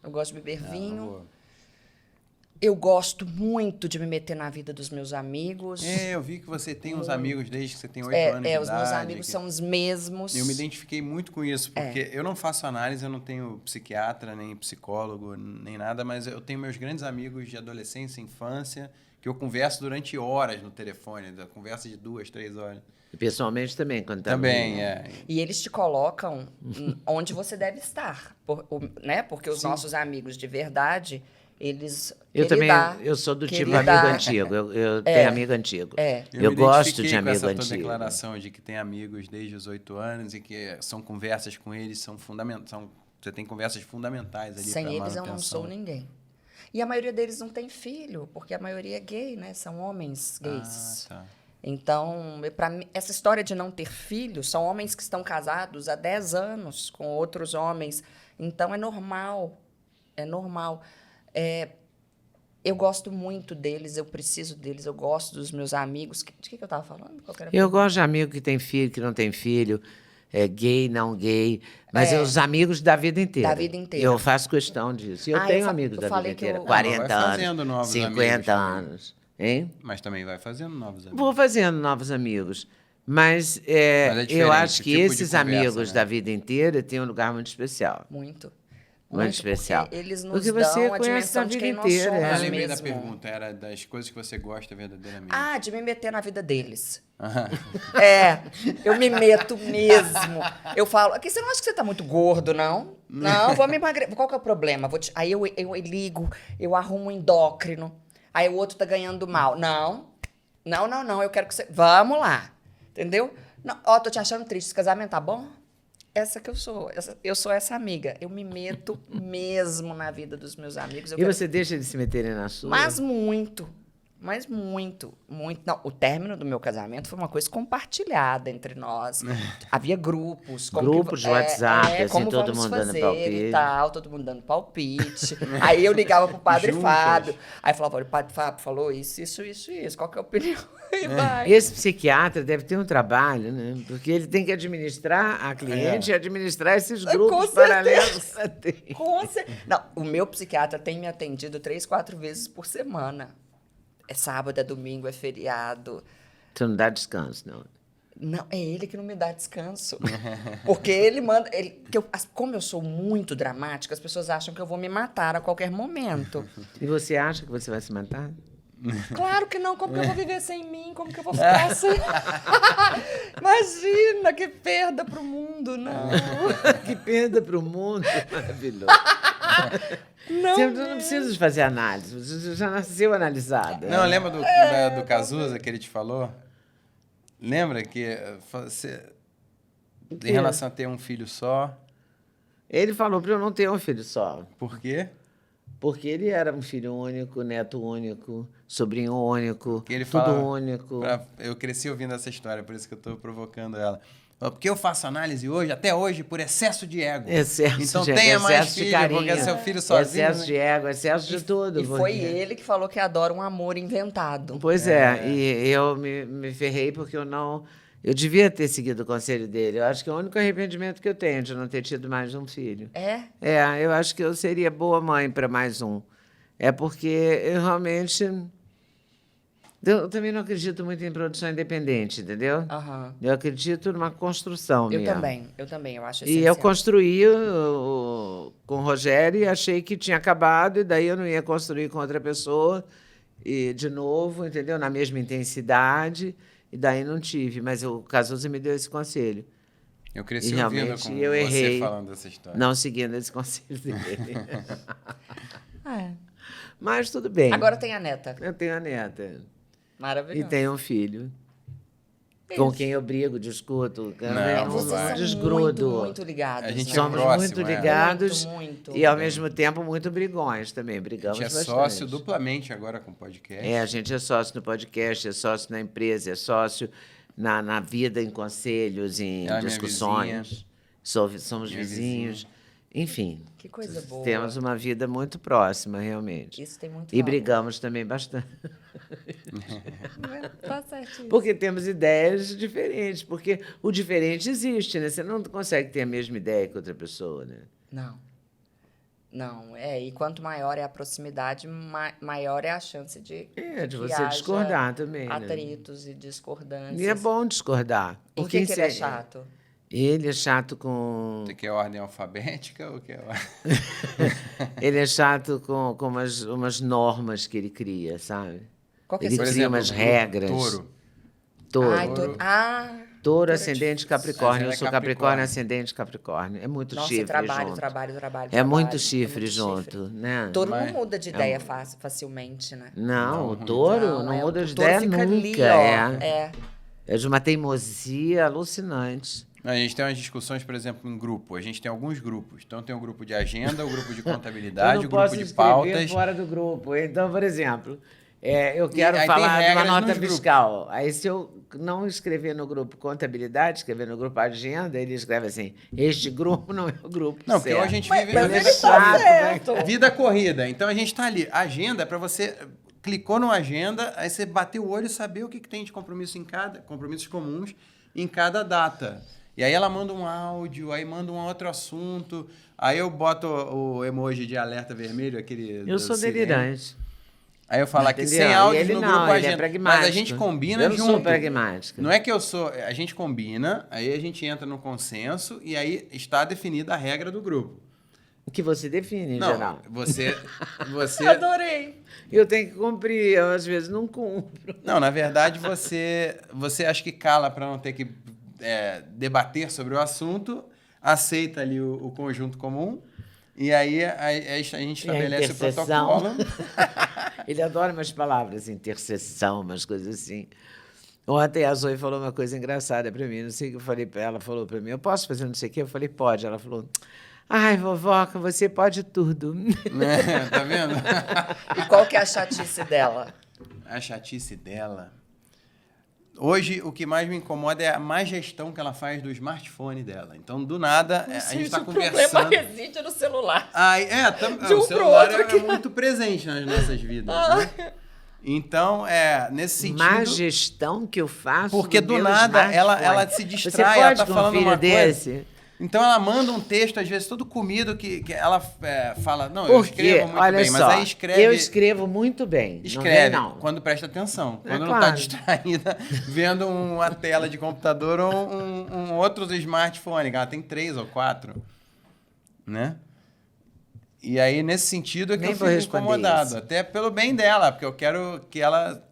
Eu gosto de beber vinho. boa. Eu gosto muito de me meter na vida dos meus amigos. É, eu vi que você tem uns amigos desde que você tem 8 anos de idade. Os meus amigos que- são os mesmos. Eu me identifiquei muito com isso, porque eu não faço análise, eu não tenho psiquiatra, nem psicólogo, nem nada, mas eu tenho meus grandes amigos de adolescência, infância, que eu converso durante horas no telefone, conversa de 2, 3 horas. E pessoalmente também, quando tá Também, no- é. E eles te colocam onde você deve estar, né? Porque os Sim. nossos amigos de verdade, eles... Eu também, querida, eu sou do tipo querida. amigo antigo. Eu tenho amigo antigo. Eu Eu me gosto identifiquei de com amigo essa tua antigo. declaração de que tem amigos desde os 8 anos e que são conversas com eles, são fundamentais. Você tem conversas fundamentais ali Sem pra eles eu não manutenção. sou ninguém. E a maioria deles não tem filho, porque a maioria é gay, né? São homens gays. Ah, tá. Então, para mim, essa história de não ter filho, são homens que estão casados há 10 anos com outros homens. Então, é normal. É normal. Eu gosto muito deles, eu preciso deles, eu gosto dos meus amigos. De que eu estava falando? Qual que era a Eu gosto de amigo que tem filho, que não tem filho, gay, não gay, mas os amigos da vida inteira. Da vida inteira. Eu faço questão disso. E eu tenho amigos da vida inteira, 40 fazendo novos anos, 50 amigos anos. Hein? Mas também vai fazendo novos amigos. Vou fazendo novos amigos. Mas, diferente, eu acho o que tipo de esses conversa, amigos né? da vida inteira têm um lugar muito especial. Muito. Muito especial. Porque eles nos Porque você dão a conhece a dimensão de vida quem nós inteira, somos é. Eu lembrei da mesmo. pergunta, era das coisas que você gosta verdadeiramente. Ah, de me meter na vida deles. Eu me meto mesmo. Eu falo, aqui, você não acha que você tá muito gordo, não? Não, vou me emagrecer. Qual que é o problema? Aí eu ligo, eu arrumo um endócrino. Aí o outro tá ganhando mal. Não, eu quero que você... Vamos lá, entendeu? Não, tô te achando triste, esse casamento tá bom? Essa que eu sou. Eu sou essa amiga. Eu me meto mesmo na vida dos meus amigos. E você deixa eles se meterem na sua? Mas muito. Não, o término do meu casamento foi uma coisa compartilhada entre nós. Havia grupos. Grupos de WhatsApp, assim, como todo vamos mundo dando fazer palpite. e tal, todo mundo dando palpite. Aí eu ligava pro Padre Juntas. Fábio. Aí falava, olha, o Padre Fábio falou isso. Qual que é a opinião? E vai. Esse psiquiatra deve ter um trabalho, né? Porque ele tem que administrar a cliente e administrar esses grupos Com paralelos que ela tem. Não, o meu psiquiatra tem me atendido 3, 4 vezes por semana. É sábado, é domingo, é feriado. Tu não dá descanso, não. Não, é ele que não me dá descanso. Porque ele manda... como eu sou muito dramática, as pessoas acham que eu vou me matar a qualquer momento. E você acha que você vai se matar? Claro que não. Como que eu vou viver sem mim? Como que eu vou ficar sem... Imagina, que perda pro mundo, não. Que perda para o mundo. Maravilhoso. Não, Você não precisa de fazer análise, você já nasceu analisada. Não, lembra do Cazuza que ele te falou? Lembra que você, em relação a ter um filho só, Ele falou para eu não ter um filho só, por quê? porque ele era um filho único, neto único, sobrinho único, Que ele tudo fala, único. Eu cresci ouvindo essa história, por isso que eu estou provocando ela. Porque eu faço análise hoje, até hoje, por excesso de ego. Excesso Então tenha mais excesso de filho, carinho, porque é seu filho sozinho. excesso de ego, excesso de tudo. E foi ele que falou que adora um amor inventado. Pois é, e eu me ferrei porque eu não... Eu devia ter seguido o conselho dele. Eu acho que é o único arrependimento que eu tenho de não ter tido mais um filho. É? Eu acho que eu seria boa mãe para mais um. É porque eu realmente... Eu também não acredito muito em produção independente, entendeu? Aham. Eu acredito numa construção Eu mesmo. também, eu acho E eu essencial. construí com o Rogério e achei que tinha acabado, e daí eu não ia construir com outra pessoa, e de novo, entendeu? Na mesma intensidade, e daí não tive. Mas o Cazuza me deu esse conselho, Eu cresci E ouvindo realmente com eu você errei. falando dessa história. não seguindo esse conselho dele. É. Mas tudo bem. Agora tem a neta. Eu tenho a neta e Maravilhoso. tenho um filho. Com quem eu brigo, discuto, Não, Vocês vai. são desgrudo. muito ligados. A gente né? é Somos próximo, muito é. ligados Muito. e, ao mesmo tempo, muito brigões também. A Brigamos gente é bastante. sócio duplamente agora com o podcast. A gente é sócio no podcast, é sócio na empresa, é sócio na vida, em conselhos, em Ela é minha discussões. Somos Minha vizinhos. Enfim, Que coisa boa. temos uma vida muito próxima, realmente. Isso tem muito E valor. brigamos também bastante. Tá certinho. Porque temos ideias diferentes. Porque o diferente existe, né? Você não consegue ter a mesma ideia que outra pessoa, né? Não, e quanto maior é a proximidade, maior é a chance de De que você haja discordar também, né? atritos e discordâncias. E é bom discordar. Em que ele é chato? Ele é chato com... Você quer ordem alfabética ou quer ordem... Ele é chato com umas normas que ele cria, sabe? Qual que é Ele seu cria exemplo, umas o regras. Touro. Touro. Ai, Touro, é ascendente Mas Capricórnio. ele Eu é sou Capricórnio. Capricórnio, ascendente Capricórnio. É muito nossa, chifre trabalho. junto. É trabalho, muito é chifre muito junto, né? Touro Mas- não muda de ideia facilmente, né? Não, o touro não é, muda o de touro ideia fica nunca. ali, ó. É de uma teimosia alucinante. A gente tem umas discussões, por exemplo, em grupo. A gente tem alguns grupos. Então tem o grupo de agenda, o grupo de contabilidade, Eu o não grupo posso de escrever pautas. fora do grupo. Então, por exemplo, Eu quero aí tem falar de uma regras nota nos grupos. fiscal. Aí, se eu não escrever no grupo contabilidade, escrever no grupo agenda, ele escreve assim, este grupo não é o grupo Não, porque certo. hoje a gente Mas, vive mas vida ele tá chato, certo. Vida corrida. Então a gente tá ali. A agenda é para você clicou no agenda, aí você bateu o olho e saber o que tem de compromisso compromissos comuns em cada data. E aí ela manda um áudio, aí manda um outro assunto, aí eu boto o emoji de alerta vermelho, aquele Eu do sou sirene. delirante. Aí eu falo aqui Entendeu? sem E áudios ele no não, grupo ele é agenda. Mas pragmático. a gente combina Eu não junto. sou pragmática. Não é que eu sou. A gente combina, aí a gente entra no consenso e aí está definida a regra do grupo. O que você define, em Não, geral. você. Adorei. Eu tenho que cumprir, eu às vezes não cumpro. Não, na verdade, você acha que cala para não ter que debater sobre o assunto, aceita ali o conjunto comum, e aí a gente E a estabelece o interseção. protocolo. Ele adora umas palavras, interseção, umas coisas assim. Ontem a Zoe falou uma coisa engraçada para mim, não sei o que eu falei para ela, falou para mim, eu posso fazer não sei o quê? Eu falei, pode. Ela falou, ai, vovoca, você pode tudo. Né? Tá vendo? E qual que é a chatice dela? A chatice dela. Hoje, o que mais me incomoda é a má gestão que ela faz do smartphone dela. Então, do nada, a gente está o conversando. problema reside no celular. O um pro celular outro é que- muito presente nas nossas vidas. Né? Então, nesse sentido. Má gestão que eu faço. Porque no do meu nada ela smartphone. se Você distrai, ela pode tá com um falando filho uma coisa. desse? Então ela manda um texto, às vezes, todo comido, que ela fala, não, eu Porque, escrevo muito olha bem, só, mas aí escreve. eu escrevo muito bem. Escreve, não vem, não. quando presta atenção. É Quando não claro. está distraída vendo uma tela de computador ou um outro smartphone, que ela tem 3 ou 4. Né? E aí, nesse sentido, é que Nem eu vou fico responder incomodado. isso. Até pelo bem dela, porque eu quero que ela.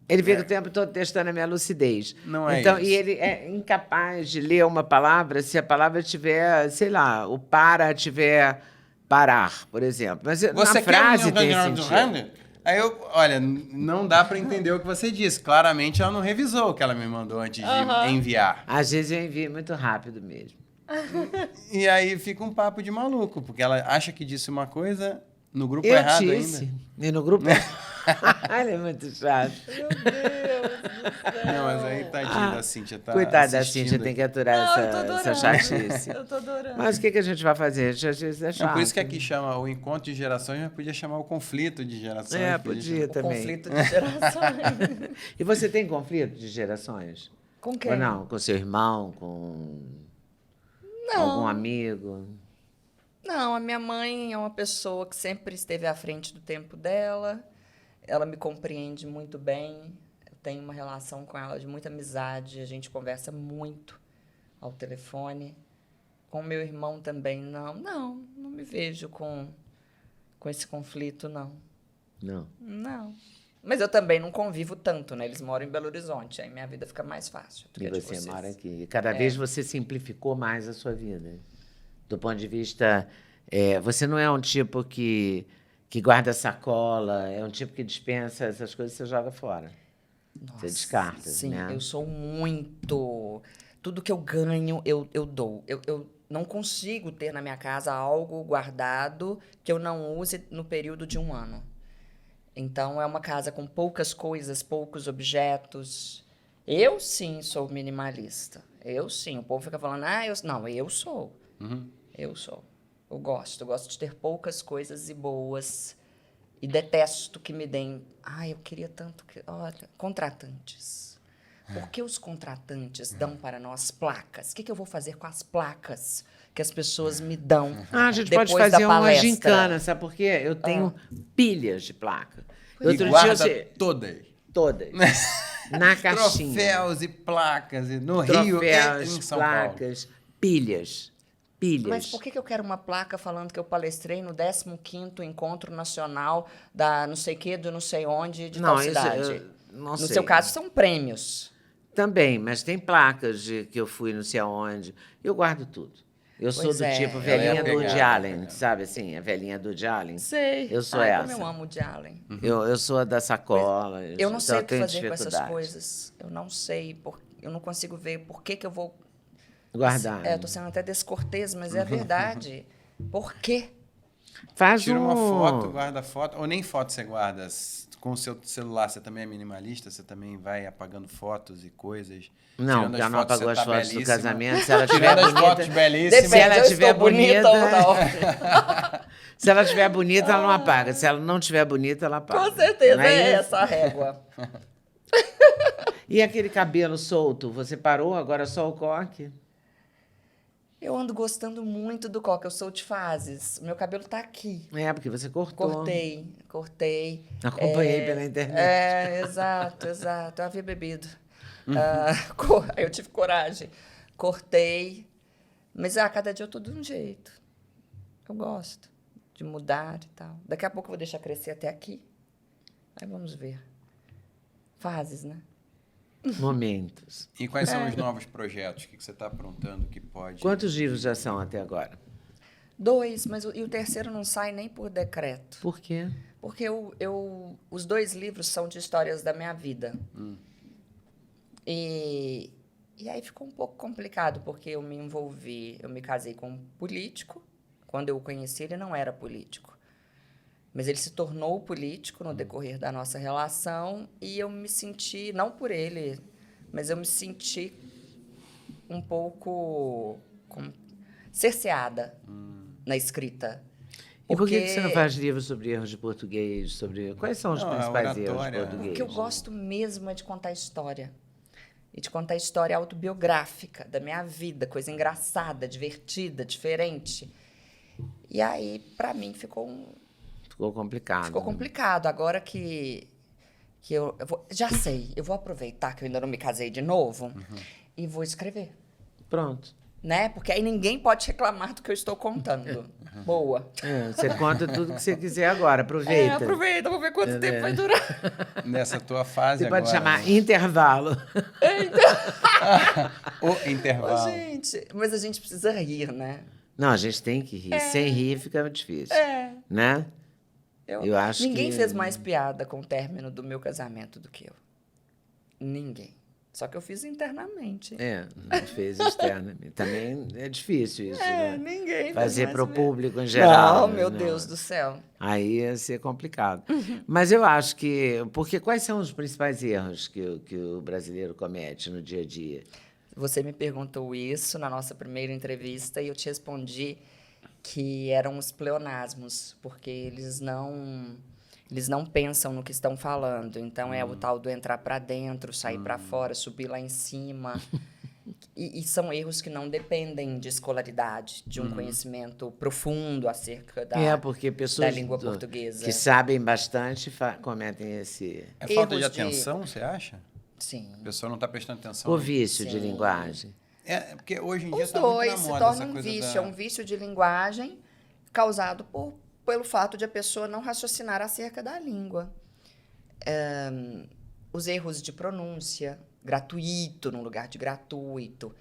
Ele fica o tempo todo testando a minha lucidez. Não é então, isso. E ele é incapaz de ler uma palavra se a palavra tiver, sei lá, o para tiver parar, por exemplo. Mas Você na frase quer tem um sentido. Aí olha, não dá para entender o que você disse. Claramente ela não revisou o que ela me mandou antes de enviar. Às vezes eu envio muito rápido mesmo. E aí fica um papo de maluco, porque ela acha que disse uma coisa no grupo Eu errado disse. ainda. E no grupo. Ele é muito chato. Não, mas aí tadinha da Cíntia tá Coitada da assistindo Cíntia, tem que aqui. aturar eu tô essa adorando. chatice. Eu tô adorando. Mas o que a gente vai fazer? Às vezes é chato. Não, por isso que aqui chama o encontro de gerações, mas podia chamar o conflito de gerações. É, podia O também. conflito de gerações. E você tem conflito de gerações? Com quem? Ou não? Com seu irmão, com Não. algum amigo? Não, a minha mãe é uma pessoa que sempre esteve à frente do tempo dela. Ela me compreende muito bem. Eu tenho uma relação com ela de muita amizade. A gente conversa muito ao telefone. Com meu irmão também, não me vejo com esse conflito, não. Não. Não. Mas eu também não convivo tanto, né? Eles moram em Belo Horizonte, aí minha vida fica mais fácil do que E a de você vocês. mora aqui. E cada vez você simplificou mais a sua vida. Do ponto de vista... você não é um tipo que guarda sacola, é um tipo que dispensa essas coisas e você joga fora. Você descarta, Sim, né? eu sou muito... Tudo que eu ganho, eu dou. Eu não consigo ter na minha casa algo guardado que eu não use no período de um ano. Então, é uma casa com poucas coisas, poucos objetos. Eu, sim, sou minimalista. Eu, sim. O povo fica falando, não, eu sou. Uhum. Eu sou. Eu gosto de ter poucas coisas e boas. E detesto que me deem... eu queria tanto que... Olha, contratantes. Por que os contratantes dão para nós placas? O que eu vou fazer com as placas que as pessoas me dão A gente depois pode fazer da uma palestra? gincana, sabe por quê? Eu tenho pilhas de placa. E Outro dia guarda você... todas. Todas. Na caixinha. Troféus e placas. E no Rio e Troféus, em São Paulo. placas, pilhas. Pilhas. Mas por que eu quero uma placa falando que eu palestrei no 15º Encontro Nacional da não sei quê, do não sei onde, de tal isso cidade? eu não No sei. seu caso, são prêmios. Também, mas tem placas de que eu fui não sei aonde. Eu guardo tudo. Eu sou Pois do é. tipo Ela velhinha é do apegada, Woody Allen, apegada. sabe assim? A velhinha do Woody Allen. Sei. Eu sou Como essa. eu amo o de Allen. Eu sou a da sacola. Eu não sei o que tenho fazer com essas dificuldade. coisas. Eu não sei. Eu não consigo ver por que eu vou... Guardar. Estou sendo até descortês, mas é a verdade. Por quê? Faz Tira uma um... foto, guarda a foto, ou nem foto você guarda. Com o seu celular, você também é minimalista, você também vai apagando fotos e coisas. Não, Tirando porque as ela não fotos, apagou você as tá fotos do belíssima. casamento. Se ela tiver Tirando as fotos bonita... belíssimas. Se ela Depende, eu tiver estou bonita ou não. Se ela tiver bonita, ela não apaga. Se ela não tiver bonita, ela apaga. Com certeza Não é isso? essa a régua. E aquele cabelo solto, você parou, agora só o coque? Eu ando gostando muito do coque, eu sou de fases. Meu cabelo tá aqui. É, porque você cortou. Cortei. Acompanhei pela internet. Exato. Eu havia bebido. Aí eu tive coragem. Cortei. Mas cada dia eu tô de um jeito. Eu gosto de mudar e tal. Daqui a pouco eu vou deixar crescer até aqui. Aí vamos ver. Fases, né? Momentos. E quais são os novos projetos? O que você está aprontando que pode... Quantos livros já são até agora? 2, mas e o terceiro não sai nem por decreto. Por quê? Porque os 2 livros são de histórias da minha vida. E aí ficou um pouco complicado, porque eu me casei com um político. Quando eu o conheci, ele não era político. Mas ele se tornou político no decorrer da nossa relação e eu me senti, não por ele, mas eu me senti um pouco cerceada na escrita. E por que Porque você não faz livros sobre erros de português? Quais são os Não, a principais erros de oratória. português? o que eu gosto mesmo é de contar história. E de contar história autobiográfica da minha vida, coisa engraçada, divertida, diferente. E aí, para mim, Ficou complicado. ficou complicado. Agora que já sei, eu vou aproveitar que eu ainda não me casei de novo e vou escrever, Pronto. né? Porque aí ninguém pode reclamar do que eu estou contando. Boa. Você conta tudo que você quiser agora, aproveita. Aproveita, vou ver quanto tempo vai durar. Nessa tua fase Você agora... pode chamar intervalo. O intervalo. Ô, gente, mas a gente precisa rir, né? Não, a gente tem que rir. Sem rir fica difícil. Né? Eu acho Ninguém que- fez mais piada com o término do meu casamento do que eu. Ninguém. Só que eu fiz internamente. Não fez externamente. Também é difícil isso, né? Ninguém Fazer fez para o mais público em geral. Não, meu né? Deus do céu. Aí ia ser complicado. Mas eu acho que... Porque quais são os principais erros que o brasileiro comete no dia a dia? Você me perguntou isso na nossa primeira entrevista e eu te respondi que eram os pleonasmos, porque eles não pensam no que estão falando. Então, é o tal do entrar para dentro, sair para fora, subir lá em cima. E são erros que não dependem de escolaridade, de um conhecimento profundo acerca Porque pessoas da língua portuguesa. que sabem bastante cometem esse... É falta de Erros de- atenção, você acha? Sim. A pessoa não está prestando atenção. O vício de Sim. linguagem. É, porque hoje em dia Os está muito na dois se moda tornam essa um coisa vício. da... É um vício de linguagem causado pelo fato de a pessoa não raciocinar acerca da língua. Os erros de pronúncia, gratuito no lugar de gratuito,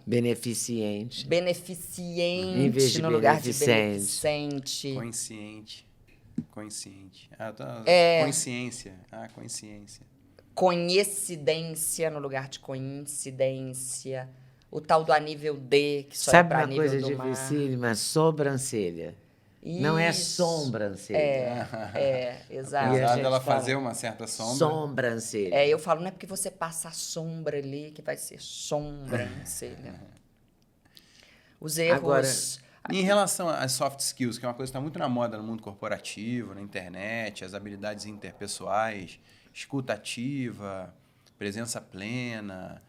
Beneficiente. Em vez beneficiente de no lugar de beneficente. beneficente, Consciente. Consciência. Consciência. coincidência no lugar de coincidência, o tal do anível D, que só é Sabe para uma nível coisa do mar. dificílima? Sobrancelha. Não é Isso. sobrancelha. Exato. E a Apesar gente dela fala, fazer uma certa sombra. Sobrancelha. Eu falo, não é porque você passa a sombra ali que vai ser sobrancelha. Os erros... Agora, Em relação às soft skills, que é uma coisa que está muito na moda no mundo corporativo, na internet, as habilidades interpessoais, escuta ativa, presença plena,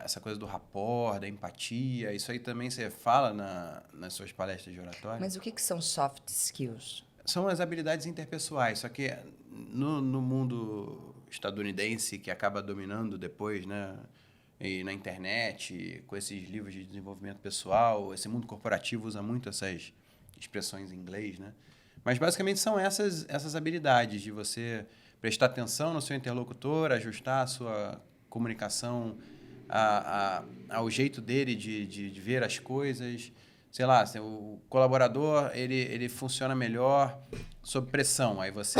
essa coisa do rapport, da empatia, isso aí também você fala nas suas palestras de oratória? Mas o que são soft skills? São as habilidades interpessoais, só que no mundo estadunidense, que acaba dominando depois, né? E na internet, com esses livros de desenvolvimento pessoal, esse mundo corporativo usa muito essas expressões em inglês, né? Mas basicamente são essas habilidades de você prestar atenção no seu interlocutor, ajustar a sua comunicação ao jeito dele de ver as coisas. Sei lá, o colaborador ele funciona melhor sob pressão, aí você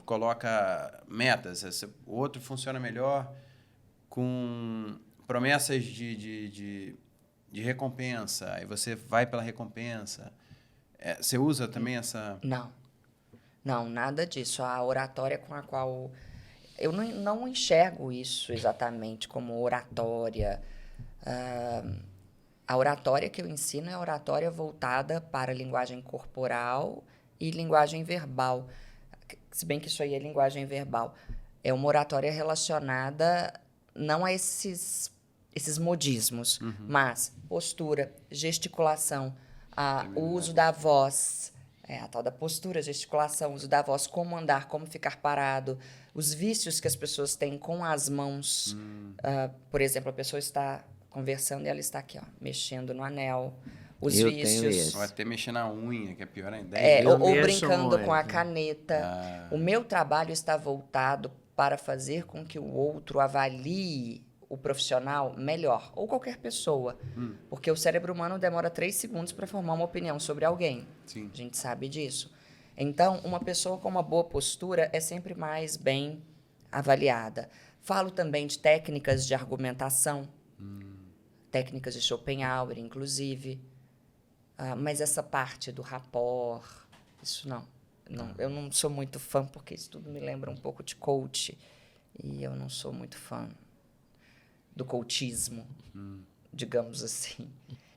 coloca metas. O outro funciona melhor com promessas de recompensa, aí você vai pela recompensa. Você usa também essa... Não. Não, nada disso. A oratória com a qual... Eu não enxergo isso exatamente como oratória. A oratória que eu ensino é a oratória voltada para a linguagem corporal e linguagem verbal. Se bem que isso aí é linguagem verbal. É uma oratória relacionada não a esses modismos, mas postura, gesticulação, o uso da voz, a tal da postura, gesticulação, uso da voz, como andar, como ficar parado, os vícios que as pessoas têm com as mãos. Por exemplo, a pessoa está conversando e ela está aqui, ó, mexendo no anel. Os Eu tenho vícios. esse. Ou até mexer na unha, que é pior ainda. Ou mexo brincando com a muito. caneta. O meu trabalho está voltado para fazer com que o outro avalie o profissional melhor, ou qualquer pessoa. Porque o cérebro humano demora 3 segundos para formar uma opinião sobre alguém. Sim. A gente sabe disso. Então, uma pessoa com uma boa postura é sempre mais bem avaliada. Falo também de técnicas de argumentação, técnicas de Schopenhauer, inclusive. Mas essa parte do rapport, isso não. Eu não sou muito fã, porque isso tudo me lembra um pouco de coach. E eu não sou muito fã do coachismo, digamos assim.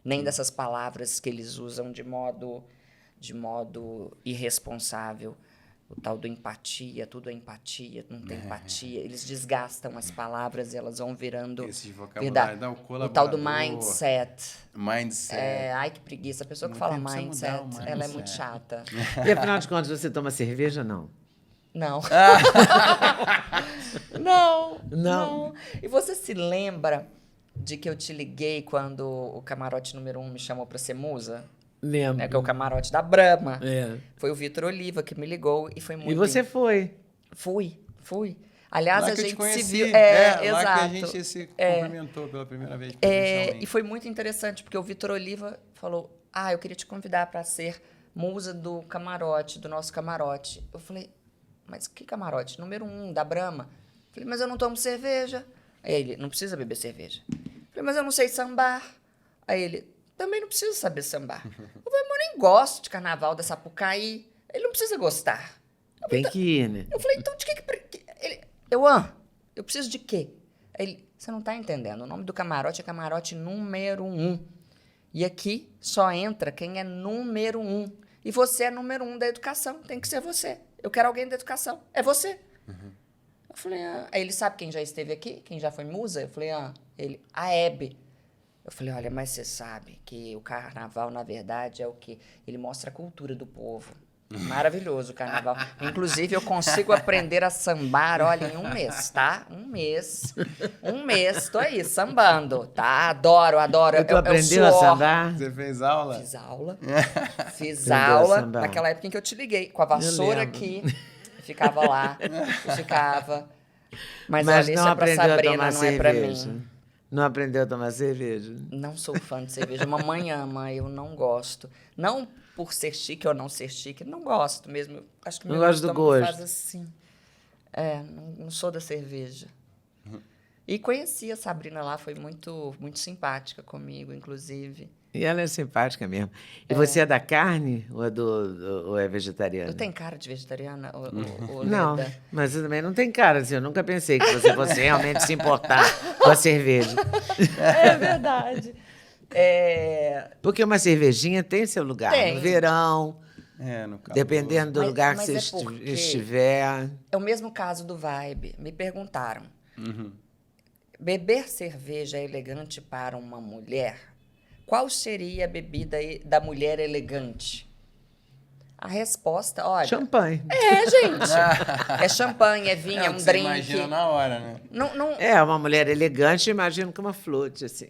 Nem dessas palavras que eles usam de modo irresponsável. O tal do empatia, tudo é empatia, não tem empatia. Eles desgastam as palavras e elas vão virando... Esse vocabulário dá o O tal do colaborador. mindset. Mindset. Ai, que preguiça. A pessoa que Não fala tem, precisa mindset, mudar o mindset. ela é muito chata. E afinal de contas, você toma cerveja, não? Não. Não. Não. E você se lembra de que eu te liguei quando o camarote número 1 me chamou pra ser musa? Lembro. Que é o camarote da Brahma. É. Foi o Vitor Oliva que me ligou e foi muito... E você foi. Fui. Aliás, Lá a que eu te gente conheci. se viu... Lá exato. que a gente se cumprimentou pela primeira vez. presencialmente. E foi muito interessante, porque o Vitor Oliva falou, eu queria te convidar para ser musa do camarote, do nosso camarote. Eu falei, mas que camarote? Número 1, da Brahma. Eu falei, mas eu não tomo cerveja. Aí ele, não precisa beber cerveja. Eu falei, mas eu não sei sambar. Aí ele, também não precisa saber sambar. Eu falei, mas eu nem gosto de carnaval da Sapucaí. Ele não precisa gostar. Tem que ir, né? Eu falei, então de que... Ele, eu preciso de quê? Aí ele, você não tá entendendo. O nome do camarote é camarote número 1. E aqui só entra quem é número 1. E você é número 1 da educação. Tem que ser você. Eu quero alguém da educação. É você. Eu falei, Aí ele sabe quem já esteve aqui? Quem já foi musa? Eu falei, Ele, a Hebe. Eu falei, olha, mas você sabe que o carnaval, na verdade, é o quê? Ele mostra a cultura do povo. Maravilhoso o carnaval. Inclusive, eu consigo aprender a sambar, olha, em 1 mês, tá? 1 mês. 1 mês, tô aí, sambando, tá? Adoro. Tu aprendeu a sambar? Você fez aula? Fiz aula. Fiz Aprendeu a aula sambar. naquela época em que eu te liguei, com a vassoura lembro. aqui. Ficava lá, ficava. Mas olha, Mas isso não é pra aprendeu a Sabrina, tomar não é pra cerveja. mim. Não aprendeu a tomar cerveja? Não sou fã de cerveja. Mamãe ama, eu não gosto. Não por ser chique ou não ser chique, não gosto mesmo. Acho que Não meu gosto do estômago gosto. faz assim. Não sou da cerveja. E conheci a Sabrina lá, foi muito, muito simpática comigo, inclusive. E ela é simpática mesmo. E você é da carne ou ou é vegetariana? Eu tenho cara de vegetariana, ô Não, Leda? mas você também não tem cara, assim, eu nunca pensei que você fosse realmente se importar com a cerveja. É verdade. Porque uma cervejinha tem seu lugar. Tem. No verão, No calor. dependendo do lugar mas que é você porque- estiver. É o mesmo caso do Vibe. Me perguntaram, beber cerveja é elegante para uma mulher? Qual seria a bebida da mulher elegante? A resposta, olha... Champanhe. gente. É champanhe, é vinho, é o um que você drink. imagina na hora, né? Não, É, uma mulher elegante, imagino que uma flote, assim.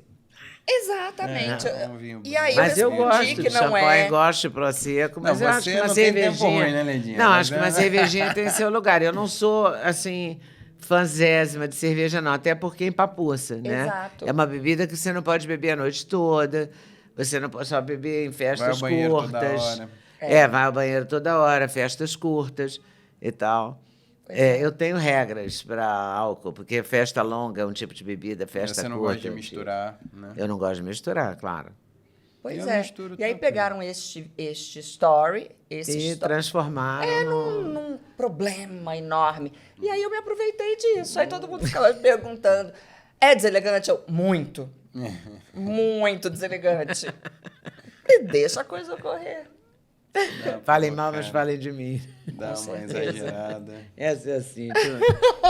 exatamente. Um vinho E aí Mas eu respondi gosto que de não champanhe, é. gosto de prosecco, mas Não, eu acho você que uma não tem tempo cervejinha... ruim, né, Ledinha? Não, Mas acho que uma cervejinha tem seu lugar. Eu não sou, assim, fanzésima de cerveja, não. Até porque empapuça, né? Exato. É uma bebida que você não pode beber a noite toda. Você não pode só beber em festas ao banheiro toda curtas. hora. Vai ao banheiro toda hora, festas curtas e tal. Eu tenho regras para álcool, porque festa longa é um tipo de bebida, festa Você não curta gosta de é um tipo. misturar, né? Eu não gosto de misturar, claro. Pois Eu é. misturo E aí tudo. pegaram este story, E transformaram num problema enorme. E aí eu me aproveitei disso. Aí todo mundo ficava perguntando, é deselegante? Eu, muito. Muito deselegante. E deixa a coisa ocorrer. Falem mal, mas falem de mim. Dá uma exagerada. Essa é assim,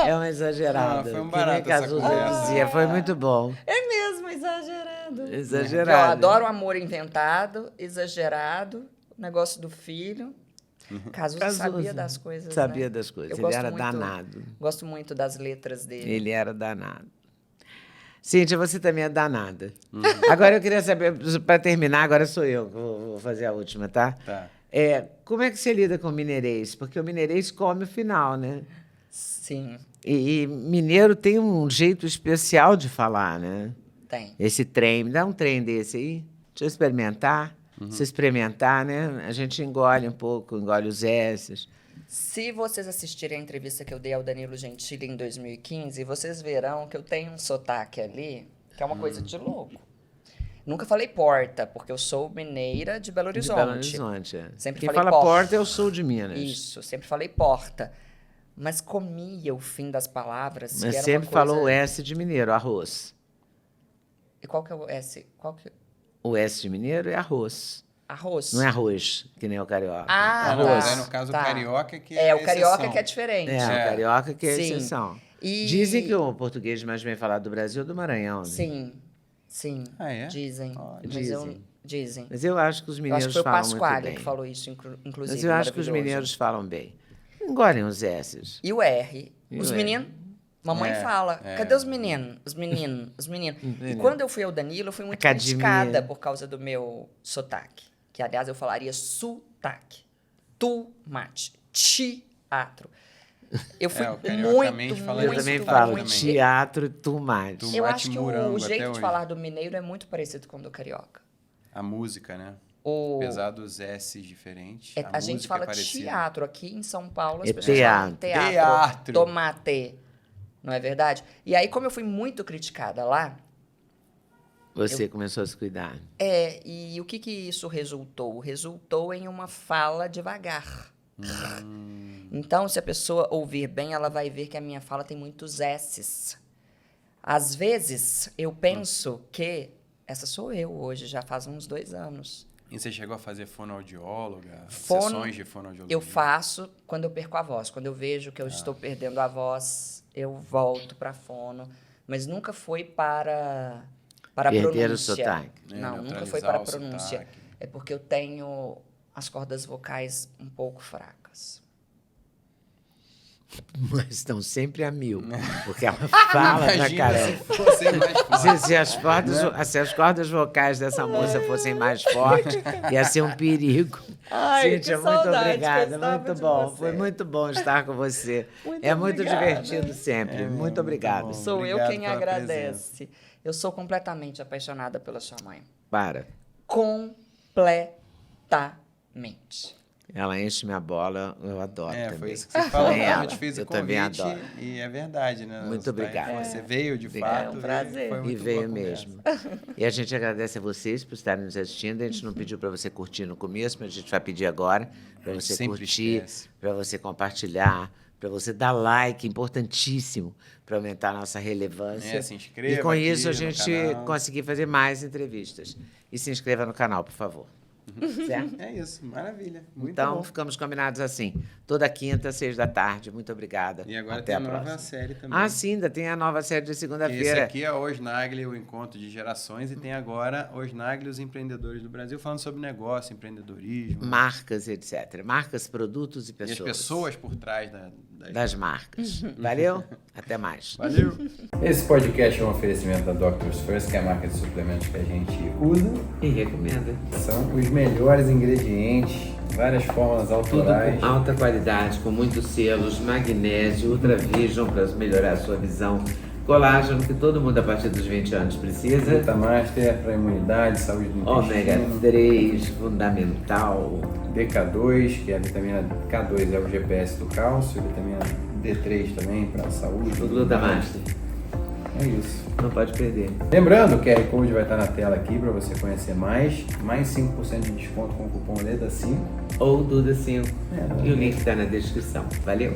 é uma exagerada. Não, foi um Que nem barato essa Cazuza conversa. dizia, foi muito bom. É mesmo, exagerado. Exagerado. Eu adoro o amor inventado, exagerado, o negócio do filho. Cazuza sabia das coisas, Sabia né? das coisas, Eu ele gosto era muito- danado. Gosto muito das letras dele. Ele era danado. Cíntia, você também é danada. Agora eu queria saber, para terminar, agora sou eu que vou fazer a última, tá? Tá. Como é que você lida com o mineirês? Porque o mineirês come o final, né? Sim, E mineiro tem um jeito especial de falar, né? tem. Esse trem, me dá um trem desse aí. Deixa eu experimentar. Se experimentar, né? A gente engole um pouco, engole os S's. Se vocês assistirem a entrevista que eu dei ao Danilo Gentili em 2015, vocês verão que eu tenho um sotaque ali, que é uma coisa de louco. Nunca falei porta, porque eu sou mineira de Belo De Horizonte. Belo Horizonte, é. Sempre Quem falei fala porta. porta, eu sou de Minas. Isso, sempre falei porta. Mas comia o fim das palavras. Mas que era sempre uma coisa... falou o S de mineiro, arroz. E qual que é o S? Qual que... O S de mineiro é arroz. Arroz. Não é arroz, que nem o carioca. Ah, arroz. Aí, no caso, tá. o carioca que É, é o carioca exceção. que é diferente. É, o carioca que é a Sim. exceção. E- Dizem que o português mais bem falado do Brasil é do Maranhão. Né? Sim, sim. Ah, é? Dizem. Olha. Mas eu- Dizem. dizem. Mas eu acho que os Eu acho mineiros que foi o falam muito Pasquale bem. que falou isso, inclusive. Mas eu acho que os maravilhoso. mineiros falam bem. Engolem os S's. E o R. E Os o R? meninos. Mamãe É, fala, é. cadê os meninos? Os meninos, os meninos. E quando eu fui ao Danilo, eu fui muito Academia. criticada por causa do meu sotaque. Que, aliás, eu falaria sotaque. Tomate. Teatro. Eu fui o cariocamente muito, fala Eu muito, também muito falo muito... teatro, tomate. Tomate Eu acho que morango o até jeito de hoje. falar do mineiro é muito parecido com o do carioca. A música, né? O... Apesar dos S diferentes. A gente música fala é parecida. teatro. Aqui em São Paulo, as É pessoas falam teatro. Teatro. Tomate. Não é verdade? E aí, como eu fui muito criticada lá, Você começou a se cuidar. e o que isso resultou? Resultou em uma fala devagar. Então, se a pessoa ouvir bem, ela vai ver que a minha fala tem muitos S's. Às vezes, eu penso que essa sou eu hoje, já faz uns 2 anos. E você chegou a fazer fonoaudióloga? Fono- Sessões de fonoaudiologia? Eu faço quando eu perco a voz. Quando eu vejo que eu estou perdendo a voz, eu volto para fono. Mas nunca foi para Perder o pronúncia. sotaque. Não, nunca neutralizar foi para o pronúncia. sotaque. É porque eu tenho as cordas vocais um pouco fracas. Mas estão sempre a 1000. Porque ela fala pra Imagina caramba. se fosse mais forte. Se as cordas vocais dessa moça fossem mais fortes, ia ser um perigo. Ai, Cíntia, que muito saudade, obrigada. gostava Muito de bom. você. Foi muito bom estar com você. Muito É muito obrigada. divertido sempre. muito muito obrigado. bom. Sou eu Obrigado quem pela agradece. Eu sou completamente apaixonada pela sua mãe. Para. Completamente. Ela enche minha bola, eu adoro também. Foi isso que você falou. Também Eu ela. te fiz o Eu também convite adoro. e é verdade, né? Muito Você tá aí, obrigado. Você veio de Obrigado. fato. É um prazer. Foi E muito veio boa a conversa. mesmo. E a gente agradece a vocês por estarem nos assistindo. A gente não pediu para você curtir no começo, mas a gente vai pedir agora para A gente você sempre curtir, esquece. para você compartilhar, para você dar like, importantíssimo para aumentar a nossa relevância. Se inscreva E com aqui isso a no gente canal. conseguir fazer mais entrevistas. E se inscreva no canal, por favor. Certo? É isso, maravilha. Muito Então, bom. ficamos combinados assim. Toda quinta, 6 da tarde. Muito obrigada. E agora Até tem a a nova próxima. série também. Ah, sim, ainda tem a nova série de Esse segunda-feira. aqui é Osnagli, o Encontro de Gerações, e tem agora Osnagli, os empreendedores do Brasil, falando sobre negócio, empreendedorismo. Marcas, etc. Marcas, produtos e E as pessoas. pessoas por trás Das marcas. Valeu? Até mais. Valeu! Esse podcast é um oferecimento da Doctors First, que é a marca de suplementos que a gente usa. E recomenda. São os melhores ingredientes, várias fórmulas Tudo autorais. com alta qualidade, com muitos selos, magnésio, Ultra Vision para melhorar a sua visão, colágeno que todo mundo a partir dos 20 anos precisa, Glutamaster para imunidade, saúde do ômega intestino. 3, fundamental, DK2, que é a vitamina K2, é o GPS do cálcio, vitamina D3 também para a saúde. o glutamaster. É isso. Não pode perder. Lembrando, o QR Code vai estar na tela aqui para você conhecer mais 5% de desconto com o cupom LEDA5. Ou Duda 5. É, E o link está na descrição. Valeu!